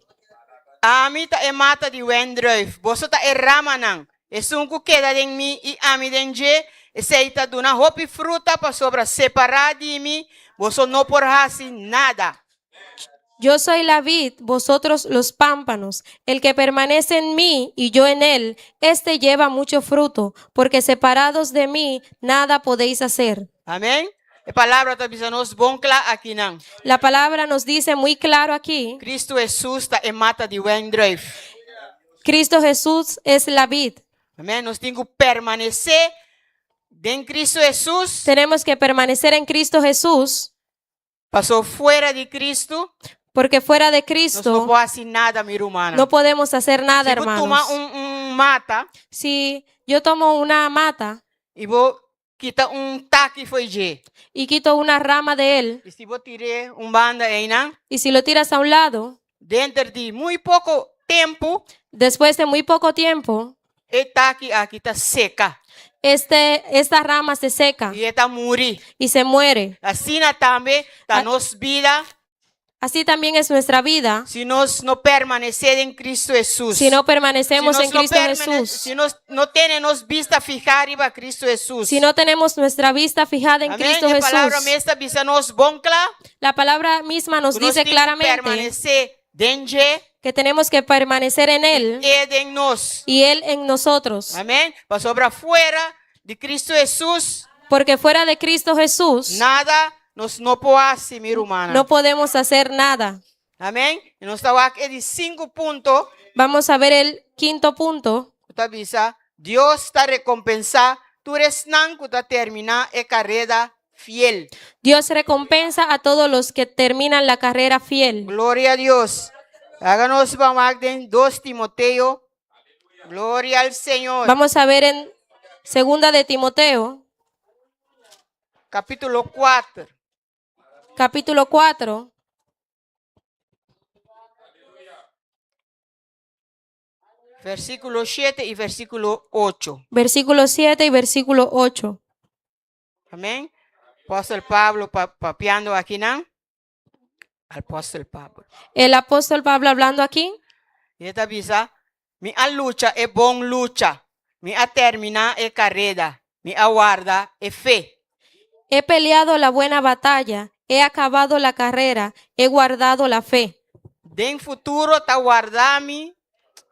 A mim tá e mata de Wendrive, vosso tá e rama não. E sunco queda de mim e a mim de seita duna roupa e fruta para sobra separar de mim, vosso não por assim nada. Yo soy la vid, vosotros los pámpanos. El que permanece en mí y yo en él, éste lleva mucho fruto, porque separados de mí nada podéis hacer. Amém? A palavra está dizendo bom claro aqui não. La palabra nos dice muy claro aquí, Cristo Jesus está e mata de Wendrive. Cristo Jesús es la vid. Amém? Nós temos que permanecer em Cristo Jesus. Tenemos que permanecer en Cristo Jesús, Passou fora de Cristo, porque fuera de não Cristo podemos fazer nada, minha irmã. no podemos hacer nada, Se você tomar hermanos. mata Si yo tomo una mata e vou quitar taque foi de. y quito una rama de él, E se vou tirar banda aí, não? y si lo tiras a un lado, Dentro de muito pouco tempo, después de muy poco tiempo, o taque aqui está seca esta rama se seca e está muri. y se muere. Assim também está nossa vida. Así también es nuestra vida Se nós não permanecer em Cristo Jesus. si no permanecemos Si en nos Cristo Jesús. Si no tenemos vista fija arriba a Cristo Jesús. Si no tenemos nuestra vista fijada en Amén. Cristo La palabra Jesús. me está diciendo bon claro. La palabra misma nos dice claramente Permanecer dentro que tenemos que permanecer en Él y en nos. y Él en nosotros. Amén. Para sobra fuera de Cristo Jesús, Porque fuera de Cristo Jesús nada nos no puede hacer, mi hermana. no podemos hacer nada. Amén. Y nos estaba aquí de 5 puntos. Vamos a ver el quinto punto. Dios está recompensando. Tú eres nan que está terminando la carrera fiel. Dios recompensa a todos los que terminan la carrera fiel. Gloria a Dios. Háganos vamos en 2 Timoteo. Gloria al Señor. Vamos a ver en segunda de Timoteo, capítulo 4. Capítulo 4, versículo 7 y versículo 8. versículo 7 y versículo 8. Amén. Apóstol Pablo papeando aquí, ¿no? Apóstol Pablo. El apóstol Pablo hablando aquí. Y esta avisa, mi a lucha es bon lucha, mi a termina es carrera, mi a guarda es fe. He peleado la buena batalla, he acabado la carrera, he guardado la fe. De futuro está guardar mi,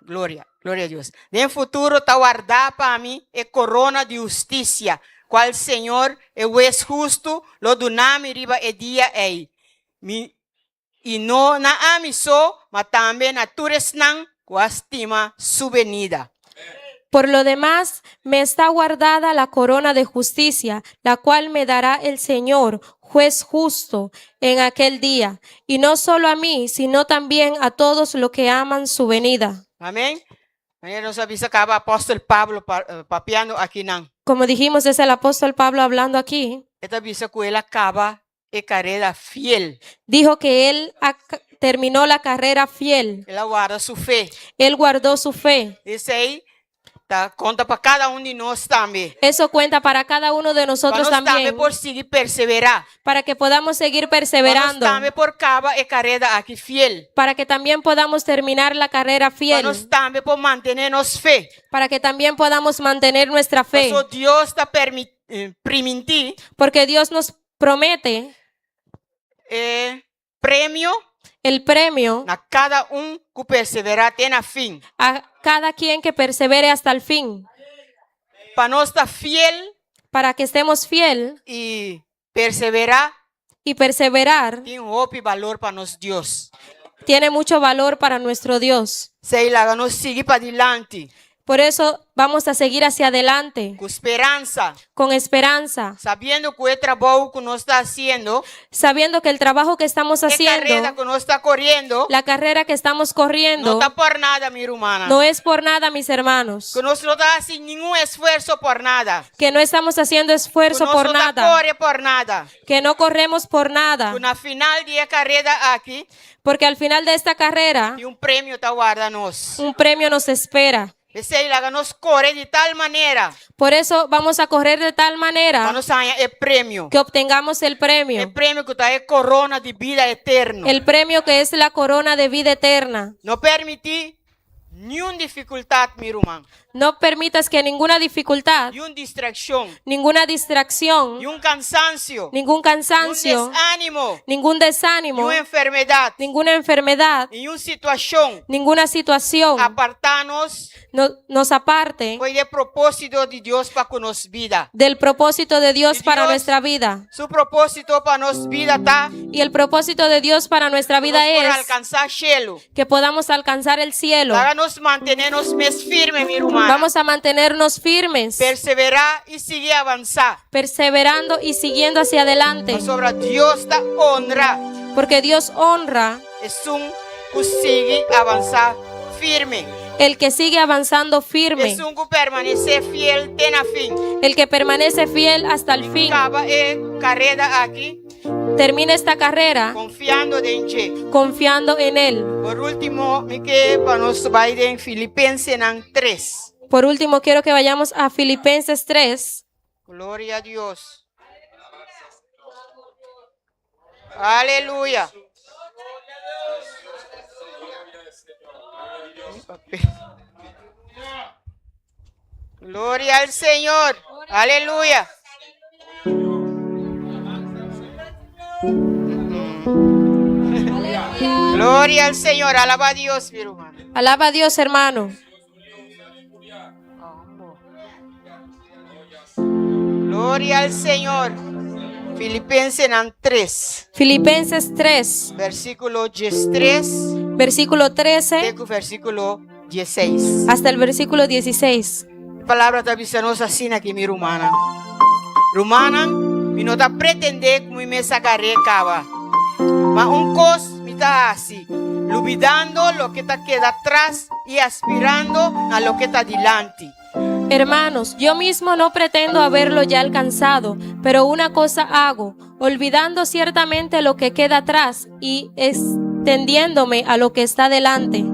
gloria a Dios. De futuro está guardar para mí es corona de justicia, cual Señor es justo, lo dunami riba e dia ei. Mi y no na amiso, ma también a turesnan, guastima su venida. Por lo demás, me está guardada la corona de justicia, la cual me dará el Señor, juez justo, en aquel día. Y no solo a mí, sino también a todos los que aman su venida. Amén. Mañana nos avisa que el apóstol Pablo papeando aquí, ¿no? Como dijimos, es el apóstol Pablo hablando aquí. Esta avisa que él acaba e carrera fiel. Dijo que él terminó la carrera fiel. Él guarda su fe. Él guardó su fe. Dice ahí, conta para cada uno de nosotros también. Eso cuenta para cada uno de nosotros Para también. por seguir perseverar. Para que podamos seguir Para perseverando. también por cava e carrera aquí fiel. Para que también podamos terminar la carrera fiel. Para también por mantenernos fe. Para que también podamos mantener nuestra fe. Eso Dios está permitir Porque Dios nos promete premio el premio a cada uno que persevera tiene fin. a cada quien que persevere hasta el fin. Para no estar fiel Para que estemos fiel y perseverar y perseverar tiene un valor para nos Dios. tiene mucho valor para nuestro Dios. Se la nos sigue para adelante Por eso vamos a seguir hacia adelante con esperanza, con esperanza, sabiendo que el trabajo que nos está haciendo, sabiendo que el trabajo que estamos la carrera haciendo, que nos está corriendo, la carrera que estamos no corriendo, está por nada, mi hermana. no es por nada, mis hermanos. Que nos no está sin ningún esfuerzo por nada. Que no estamos haciendo esfuerzo Que por no nada. corre por nada. Que no corremos por nada. Una final de carrera aquí Porque al final de esta carrera, y un premio está guardándonos. un premio nos espera. Ese la nos corre de tal manera Por eso vamos a correr de tal para manera nos haya el premio. que obtengamos el El premio. premio que está es corona de vida eterna. El premio que es la corona de vida eterna. No permití ni una dificultad, mi hermano. No permitas que ninguna dificultad, Ni una distracción. ninguna distracción, Ni un cansancio. ningún Ni un cansancio, desánimo. ningún Ni desánimo, una enfermedad. ninguna enfermedad, Ni una situación. ninguna situación Apartarnos nos aparte fue el propósito de Dios para con nos vida. del propósito de Dios Y para Dios- nuestra vida. Su propósito para nos vida está Y el propósito de Dios para nuestra vida por es alcanzar cielo. que podamos alcanzar el cielo. Háganos mantenernos más firmes, mi hermano. Vamos a mantenernos firmes, Perseverar y seguir avanzar. perseverando y siguiendo hacia adelante, Sobre Dios da honra. porque Dios honra Es un que sigue avanzar firme. el que sigue avanzando firme, Es un que permanece fiel tiene fin. el que permanece fiel hasta el fin. Acaba carrera aquí Termina esta carrera confiando en Dios. confiando en Él. Por último, me quedé para nos ir en Filipenses 3. Por último, quiero que vayamos a Filipenses 3. Gloria a Dios. Aleluya. Gloria al Señor. Aleluya. Gloria al Señor. Alaba a Dios, mi hermano. Alaba a Dios, hermano. Gloria al Señor. Filipenses 3, Filipenses 3, versículo 13, versículo 13 versículo 16. hasta el versículo 16. A palavra está avisando assim aqui, minha irmã. Romana, me não está pretender que me sacaré cava. Mas cos me está assim, olvidando lo que está queda atrás e aspirando a lo que está delante. Hermanos, yo mismo no pretendo haberlo ya alcanzado, pero una cosa hago, olvidando ciertamente lo que queda atrás y extendiéndome a lo que está delante.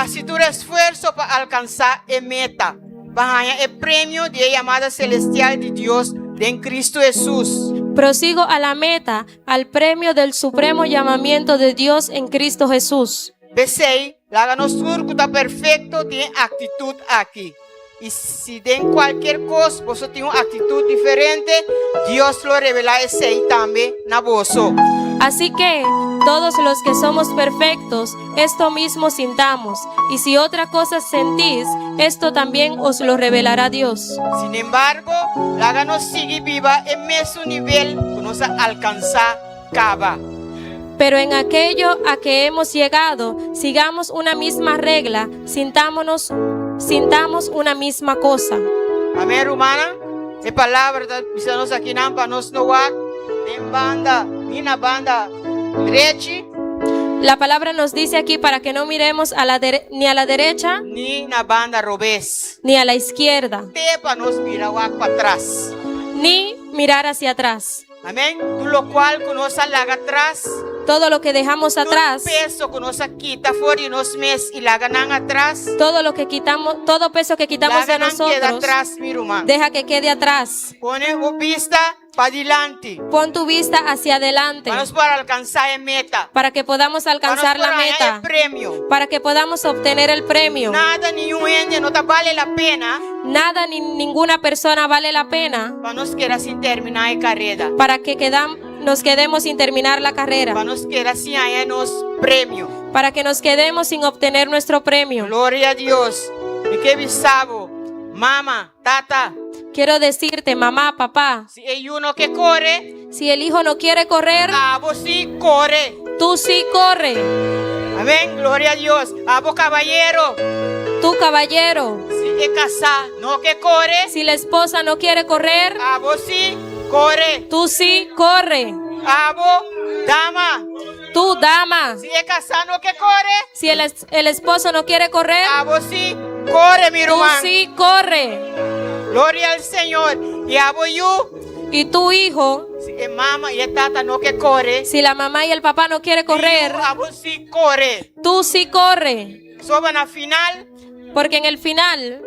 Si tu esfuerzo para alcanzar la meta, para ganar el premio de la llamada celestial de Dios en Cristo Jesús. Prosigo a la meta, al premio del supremo llamamiento de Dios en Cristo Jesús. Besei, láganos tur que está perfecto, tiene actitud aquí. Y si den cualquier cosa, vos tiene una actitud diferente, Dios lo revela ese también na voso. Así que todos los que somos perfectos, esto mismo sintamos. Y si otra cosa sentís, esto también os lo revelará Dios. Sin embargo, láganos seguir viva en mismo nivel que nos alcanza cava. Pero en aquello a que hemos llegado, sigamos una misma regla, sintamos una misma cosa. Amén, hermana. La palabra de nos aquí para nos no en banda, ni na banda derecha. La palabra nos dice aquí para que no miremos ni a la derecha, ni na banda revés, ni a la izquierda, para nos mirar para atrás, ni mirar hacia atrás. Amén. Todo lo cual que nos alaga atrás, todo lo que dejamos atrás, peso que nos quita fuera y nos mes y la ganan atrás, todo lo que quitamos, todo peso que quitamos de nosotros, atrás, mi hermano. Deja que quede atrás. Pone vista para adelante. Pon tu vista hacia adelante. Para alcanzar la meta. Para que podamos alcanzar la meta. El premio. Para que podamos obtener el premio. Nada ni un ende no te vale la pena. Nada ni ninguna persona vale la pena. Para nos quedar sin terminar la carrera. Para que nos quedemos sin terminar la carrera. Para nos quedar sin hallarnos premio. Para que nos quedemos sin obtener nuestro premio. Gloria a Dios. Y que bisabo, mamá, tata. Quiero decirte, mamá, papá, si hay uno que corre, si el hijo no quiere correr, vos sí corre. Tú sí corre. Amén, gloria a Dios. Vos caballero, tú caballero, si es casado, no que corre. Si la esposa no quiere correr, vos sí corre. Tú sí corre. Vos dama, tú dama, si es casado, no que corre. Si el esposo no quiere correr, vos sí corre, mi hermano. Tú sí corre. Gloria al Señor. Y yo. Y tu hijo. Si la mamá y el tata no que corre. Si la mamá y el papá no quiere correr. Vos sí corre. Tú sí corre. Soban al final. Porque en el final.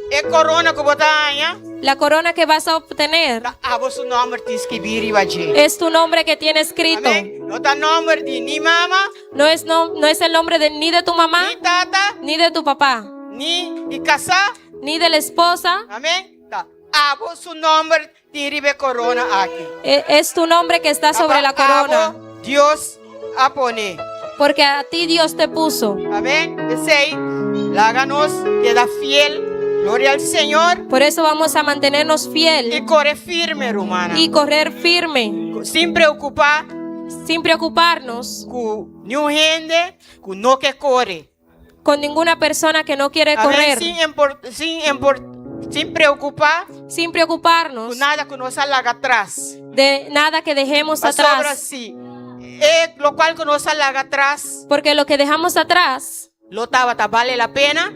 Es corona que botaña. La corona que vas a obtener. Es tu nombre que tiene escrito. Amén. No está nombre de ni mamá. No es el nombre ni de tu mamá. Ni tata. Ni de tu papá. Ni de casa. Ni de la esposa. Amén. Su nombre tiene corona aquí. Es tu nombre que está sobre la corona. Dios a poner. Porque a ti Dios te puso. Amén. Láganos queda fiel. Gloria al Señor. Por eso vamos a mantenernos fiel. Y correr firme, hermana. Y correr firme. Sin preocupar. Sin preocuparnos. Con ni gente que no que corre. Con ninguna persona que no quiere correr. Sin preocupar. Sin preocuparnos. Con nada que nos salga atrás. De nada que dejemos atrás. Así. Lo cual que nos salga atrás. Porque lo que dejamos atrás. Vale la pena.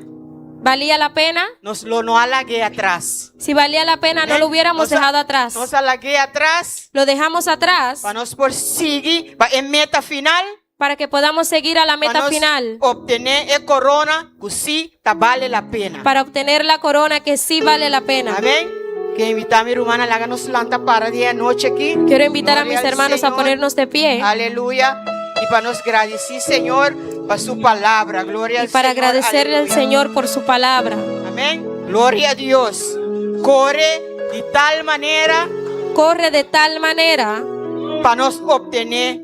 ¿Valía la pena? No halagué atrás. Si valía la pena, no lo hubiéramos dejado atrás. Nos halagué atrás. Lo dejamos atrás. Para nos perseguir en meta final. Para que podamos seguir a la meta final. Obtener el corona que sí vale la pena. Para obtener la corona que sí vale la pena. Amén. Que invitar a mi hermana, háganos lanta para día y noche aquí. Quiero invitar a mis hermanos a ponernos de pie. Aleluya. Y para nos agradecer, Señor, por su palabra. Gloria al Señor. Y para agradecerle al Señor por su palabra. Amén. Gloria a Dios. Corre de tal manera. Corre de tal manera. Para nos obtener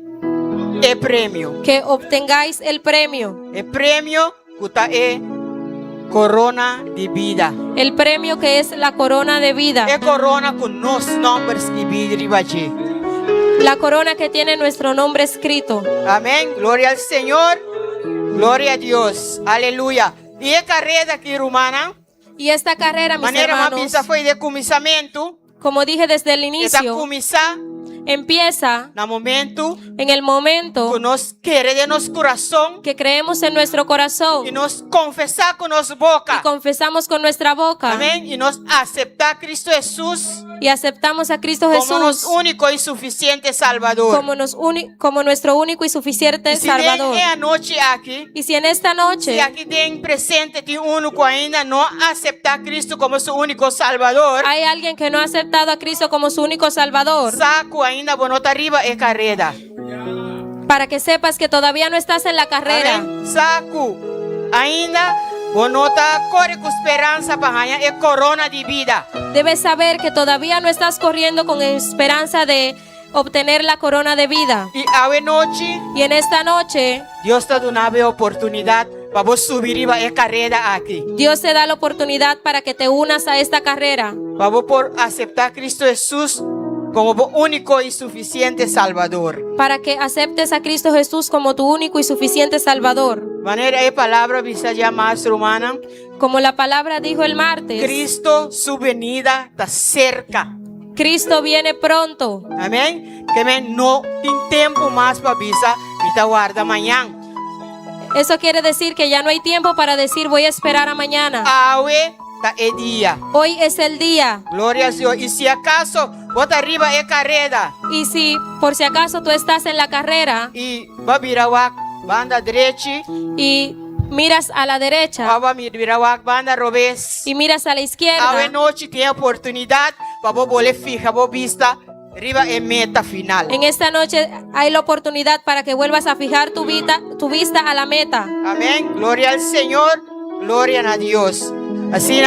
el premio. Que obtengáis el premio. El premio que es corona de vida. El premio que es la corona de vida. Es corona con los nombres escritos allí. La corona que tiene nuestro nombre escrito. Amén. Gloria al Señor. Gloria a Dios. Aleluya. Y esta carrera aquí, hermana. Y esta carrera, mis hermanos. Fue de comenzamiento. Como dije desde el inicio. empieza no momento en el momento que nos quiere de nuestro corazón que creemos en nuestro corazón y nos confesar con nuestra y boca. confesamos con nuestra boca Amén. Y nos aceptar a Cristo Jesús y aceptamos a Cristo como Jesús nuestro único y suficiente Salvador. como nuestro único y suficiente Y si Salvador. ven anoche aquí, Y si en esta si noche aquí den presente de uno que ainda no acepta a Cristo como su único Salvador, hay alguien que no ha aceptado a Cristo como su único Salvador, saco ainda bonota arriba e carrera. para que sepas que todavía no estás en la carrera. Amém? Saco ainda bonota corre com esperança para ganhar e corona de vida. Debes saber que todavía no estás corriendo con esperanza de obtener la corona de vida. E a noite Y en esta noche, Deus está dando a oportunidade para você subir e a carreira aqui. Dios te da la oportunidad para que te unas a esta carrera, Para você por aceitar Cristo Jesus como o único e suficiente Salvador. para que aceptes a Cristo Jesús como tu único y suficiente Salvador. Maneira é palavra visa já mais romana. Como la palabra dijo el martes, Cristo, su venida está cerca. Cristo viene pronto. Amém? Que não tem tempo mais para visa e te guarda amanhã. Eso quiere decir que ya no hay tiempo para decir voy a esperar a mañana. Awe ta é dia. Hoy es el día. Glória a Deus. E se acaso bota arriba é carreira Y si por si acaso tú estás en la carrera e vai virar banda direita, y miras a la derecha vai virar banda revés. y miras a la A izquierda, noite tem oportunidade para você fijar a vista arriba é meta final. en esta noche hay la oportunidad para que vuelvas a fijar tu vista a la meta. Amém. Glória ao Senhor, glória a Deus. Assim,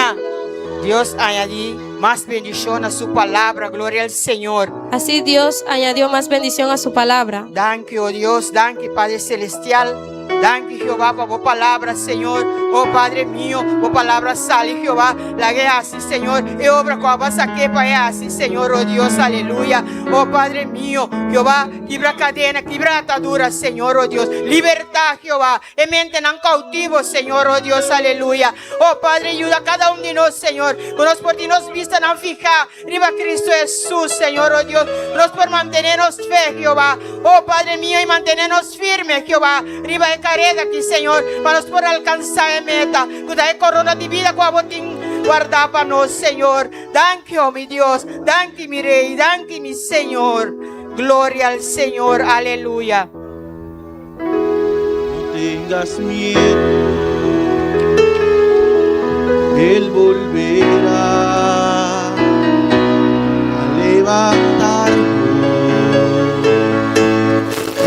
Deus añadí más bendición a su palabra. Gloria al Señor. Así Dios añadió más bendición a su palabra. Danke, oh Dios, danke, Padre Celestial. Danke, Jehová, por tu palabra, Señor. Oh Padre mío, por palabra sale, Jehová. La guerra así, Señor. Y obra con vas a que para así, Señor, oh Dios, aleluya. Oh Padre mío, Jehová, quebra cadena, quebra atadura, Señor, oh Dios. Libertad, Jehová. Y mente en cautivo, Señor, oh Dios, aleluya. Oh Padre, ayuda a cada uno de nosotros, Señor. Nos por ti nos vista en fijar. Riba Cristo Jesús, Señor, oh Dios. Nos por mantenernos fe, Jehová. Oh Padre mío, y mantenernos firmes, Jehová. Riba de carrera aquí, Señor. Para nos por alcanzar la meta. Cuida de corona de vida, con botín. Guarda para nos, Señor. Danke, oh mi Dios. Danke, mi Rey. Danke, mi Señor. Gloria al Señor. Aleluya. No tengas miedo, Él volverá a levantarnos.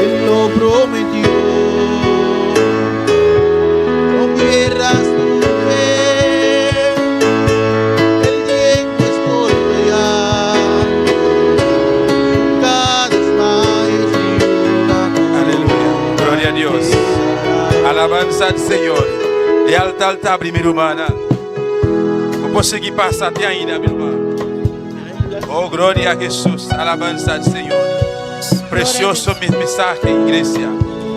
Él lo prometió. No pierdas tu fe, el tiempo es por real. Cada desmayo es una Aleluya. Gloria a Dios. Alabanza al Senhor. E alta, alta, primeiro humana. Vou conseguir passar até ainda, meu irmão. Oh, glória a Jesus. Alabanza al Senhor. Precioso mensaje, igreja.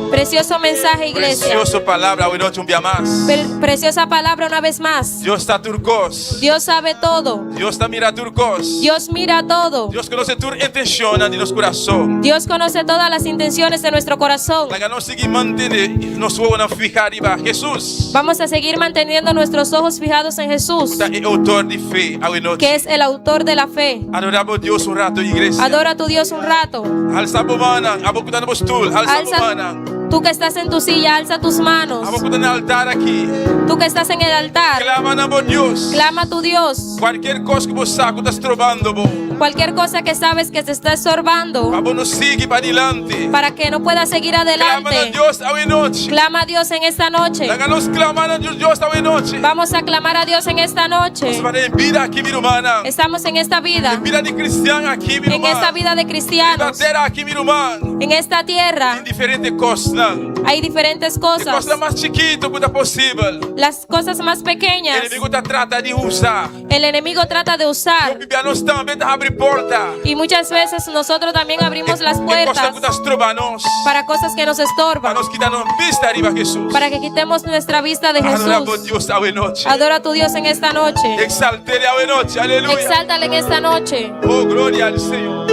Precioso mensaje, iglesia. Precioso palavra, hoy noche un día más. Preciosa palabra una vez más. Dios está turcos. Dios sabe todo. Dios está mira turcos. Dios mira todo. Dios conoce tu intención de nuestro corazón. Dios conoce todas las intenciones de nuestro corazón. La que nos sigue mantener, nos van a fijar arriba. Jesús. Vamos a seguir manteniendo nuestros ojos fijados en Jesús, Es autor de fe, hoy noche. que es el autor de la fe. Adoramos a Dios un rato, iglesia. Adora a tu Dios un rato. Alza bomana, abocutando postul, alza bomana. Tú que estás en tu silla, alza tus manos. Abocutando altar aquí. Tú que estás en el altar, Clama a Dios. clama a tu Dios. Cualquier cosa que vos saco, estás trobando, bo. Cualquier cosa que sabes que te está estorbando Vamos, nos sigue para adelante. para que no puedas seguir Clama a adelante. Dios hoy noche. Clama a Dios en esta noche. Háganos clamar a Dios hoy noche. Vamos a clamar a Dios en esta noche. Para en vida aquí, mi hermana. Estamos en esta vida, En vida de cristiano aquí, mi en hermana. esta vida de En la cristianos, tierra aquí, mi hermano. en esta tierra. En diferentes cosas. Hay diferentes De cosas. cosas más chiquitas que posible. Las cosas más El pequeñas, enemigo te trata de usar. el enemigo trata de usar. Bibianos también te abre porta. Y muchas veces nosotros también abrimos las Cosas puertas que estás trobanos. para cosas que nos Para estorban, nos quitarnos vista arriba, Jesús. para que quitemos nuestra vista de Adoramos a Jesús. Dios hoy noche. Adora a tu Dios en esta noche. Exaltele hoy noche. Aleluya. Exáltale en esta noche. Oh, gloria al Señor.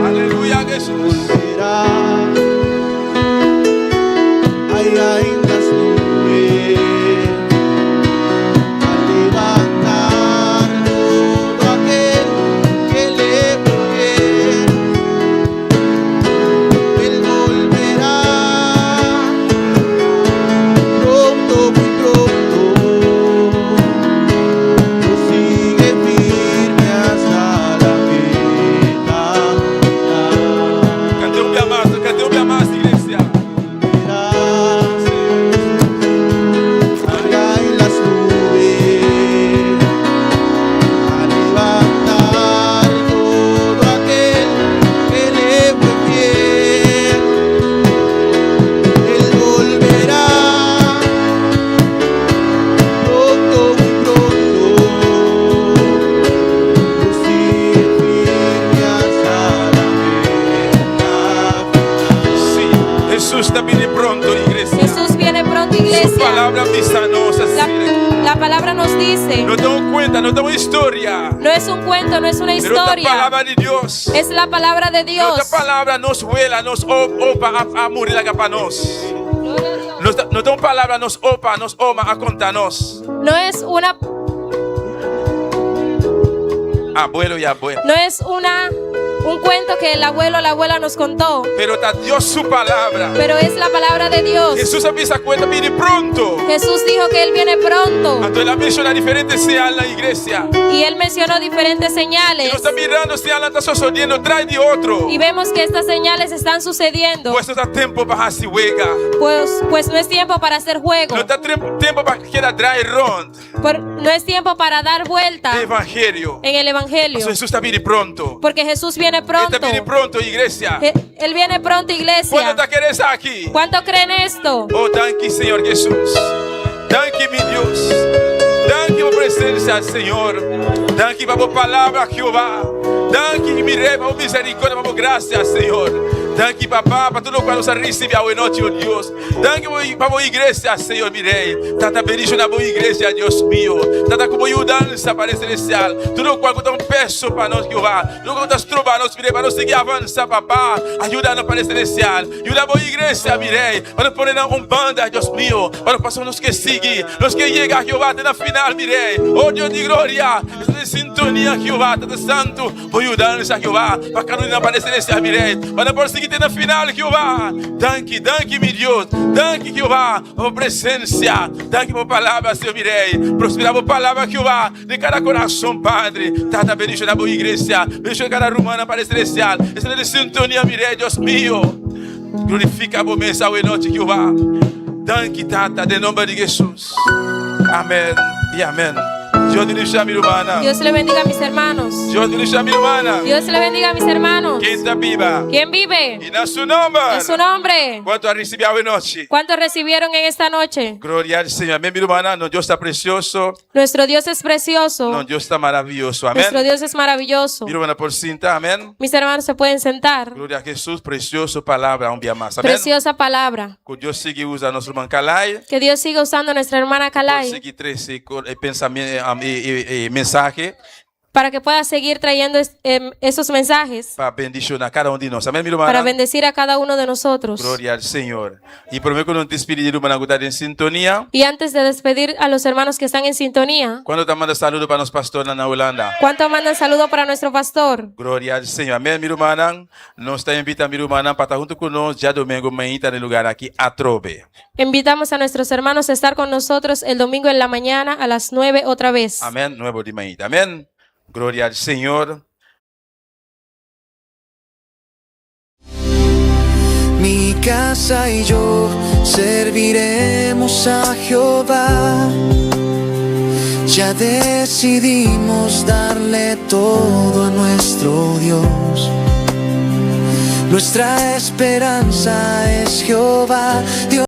Aleluya. Jesús. volverá allá en las nubes a levantar todo aquel que le fue. Él volverá pronto, muy pronto. Sigue firme hasta la meta. Cantemos bien más, iglesia. Allá en las nubes a levantar todo aquel que le fue fiel. Él volverá pronto, muy pronto. Sigue firme hasta la meta. Sí, Jesús está bien pronto, iglesia. Jesús viene pronto, Su iglesia. palabra avísanos así. La palabra nos dice, No tengo cuenta, no tengo historia. no es un cuento, no es una Pero la historia, palabra de Dios. es la palabra de Dios. Nuestra palabra nos vuela, nos opa a morir la para nos. No tengo palabra, nos opa, nos oma a contarnos. No es una, Abuelo y abuela. no es un cuento que el abuelo o la abuela nos contó, Pero está Dios su palabra. pero es la palabra de Dios. Jesús avisa cuenta, viene pronto. Jesús dijo que Él viene pronto Entonces la menciona diferentes señales en la iglesia. y Él mencionó diferentes Y señales no está mirando, señales está sucediendo, trae de otro. y vemos que estas señales están sucediendo, Pues no está tiempo para así juega. pues no es tiempo para hacer juego, No está tiempo para que quiera traer rond. no es tiempo para dar vuelta El evangelio. en el Evangelio, Entonces Jesús está bien pronto. porque Jesús viene Él pronto. está bien pronto, iglesia. Él viene pronto, ¿Cuánto iglesia. te quieres aquí? ¿Cuánto creen esto? Oh, thank you, Señor Jesús. Thank you, mi Dios. Thank you por presencia, Señor. Thank you por tu palabra, Jehová. Thank you, mi rey, por misericordia, por gracia, Señor. Thank you, papá, para todo lo cual nos recibe a buena noche, oh Dios. Thank you por la iglesia, Señor, mi rey. Tanta bendición a la iglesia, Dios mío. Tanta como ayudanza para el celestial. Todo lo cual está un peso para nosotros, Jehová. Lo que estás trobando, mi rey, para nos seguir avanza, papá. Ayúdanos para el celestial. Ayuda a la iglesia, mi rey. Para poner un banda, Dios mío. Para pasar los que siguen, los que llegan, Jehová, de la final, mi rey. Oh Dios de gloria. Estás en sintonía, Jehová. Tanta santo. Voy a ayudarnos a Jehová. Para que no para el celestial, mi rey. Para por seguir en la final, Jehová. Thank you, mi Dios. Thank you, Jehová, por presencia. Thank you por palabra, Señor, mi rey. Prospera por palabra, Jehová, de cada corazón, Padre. Tanta bendición a la iglesia. Bendición a cada rumana para el celestial. Esta es la sintonía, mi rey, Dios mío. Glorifica por mesa hoy noche, Jehová. Thank you, Tata, en nombre de Jesús. Amén y amén. Dios te bendiga, mi hermana. Dios le bendiga a mis hermanos. Dios te bendiga, mi hermana. Dios le bendiga a mis hermanos. ¿Quién está viva? ¿Quién vive? Y en su nombre. En su nombre. ¿Cuánto ha recibido hoy noche? ¿Cuántos recibieron en esta noche? Gloria al Señor. Amén, mi hermana. No, Dios está precioso. Nuestro Dios es precioso. No, Dios está maravilloso. Amén. Nuestro Dios es maravilloso. Mi hermana por cinta. Amén. Mis hermanos se pueden sentar. Gloria a Jesús. Precioso palabra. Un día más. Amén. Preciosa palabra. Que Dios siga usando nuestro hermano Calay. Que Dios siga usando a nuestra hermana Calay Siga trece pensamiento mensaje para que pueda seguir trayendo esos mensajes para bendición a cada uno de nosotros. Amén, mi hermana. para bendecir a cada uno de nosotros. Gloria al Señor. Y prometo que no te despedir de hermana que está en sintonía. Y antes de despedir a los hermanos que están en sintonía, ¿Cuándo te manda saludo para los pastores en la Holanda? ¿cuánto mandan saludo para nuestro pastor? Gloria al Señor. Amén, mi hermana. Nos está invitando, mi hermana, para estar junto con nosotros ya domingo mañana en el lugar aquí a Trove. Invitamos a nuestros hermanos a estar con nosotros el domingo en la mañana a las 9 otra vez. Amén. Nuevo de mañana. Amén. Gloria al Señor. Mi casa y yo serviremos a Jehová. Ya decidimos darle todo a nuestro Dios. Nuestra esperanza es Jehová. Dios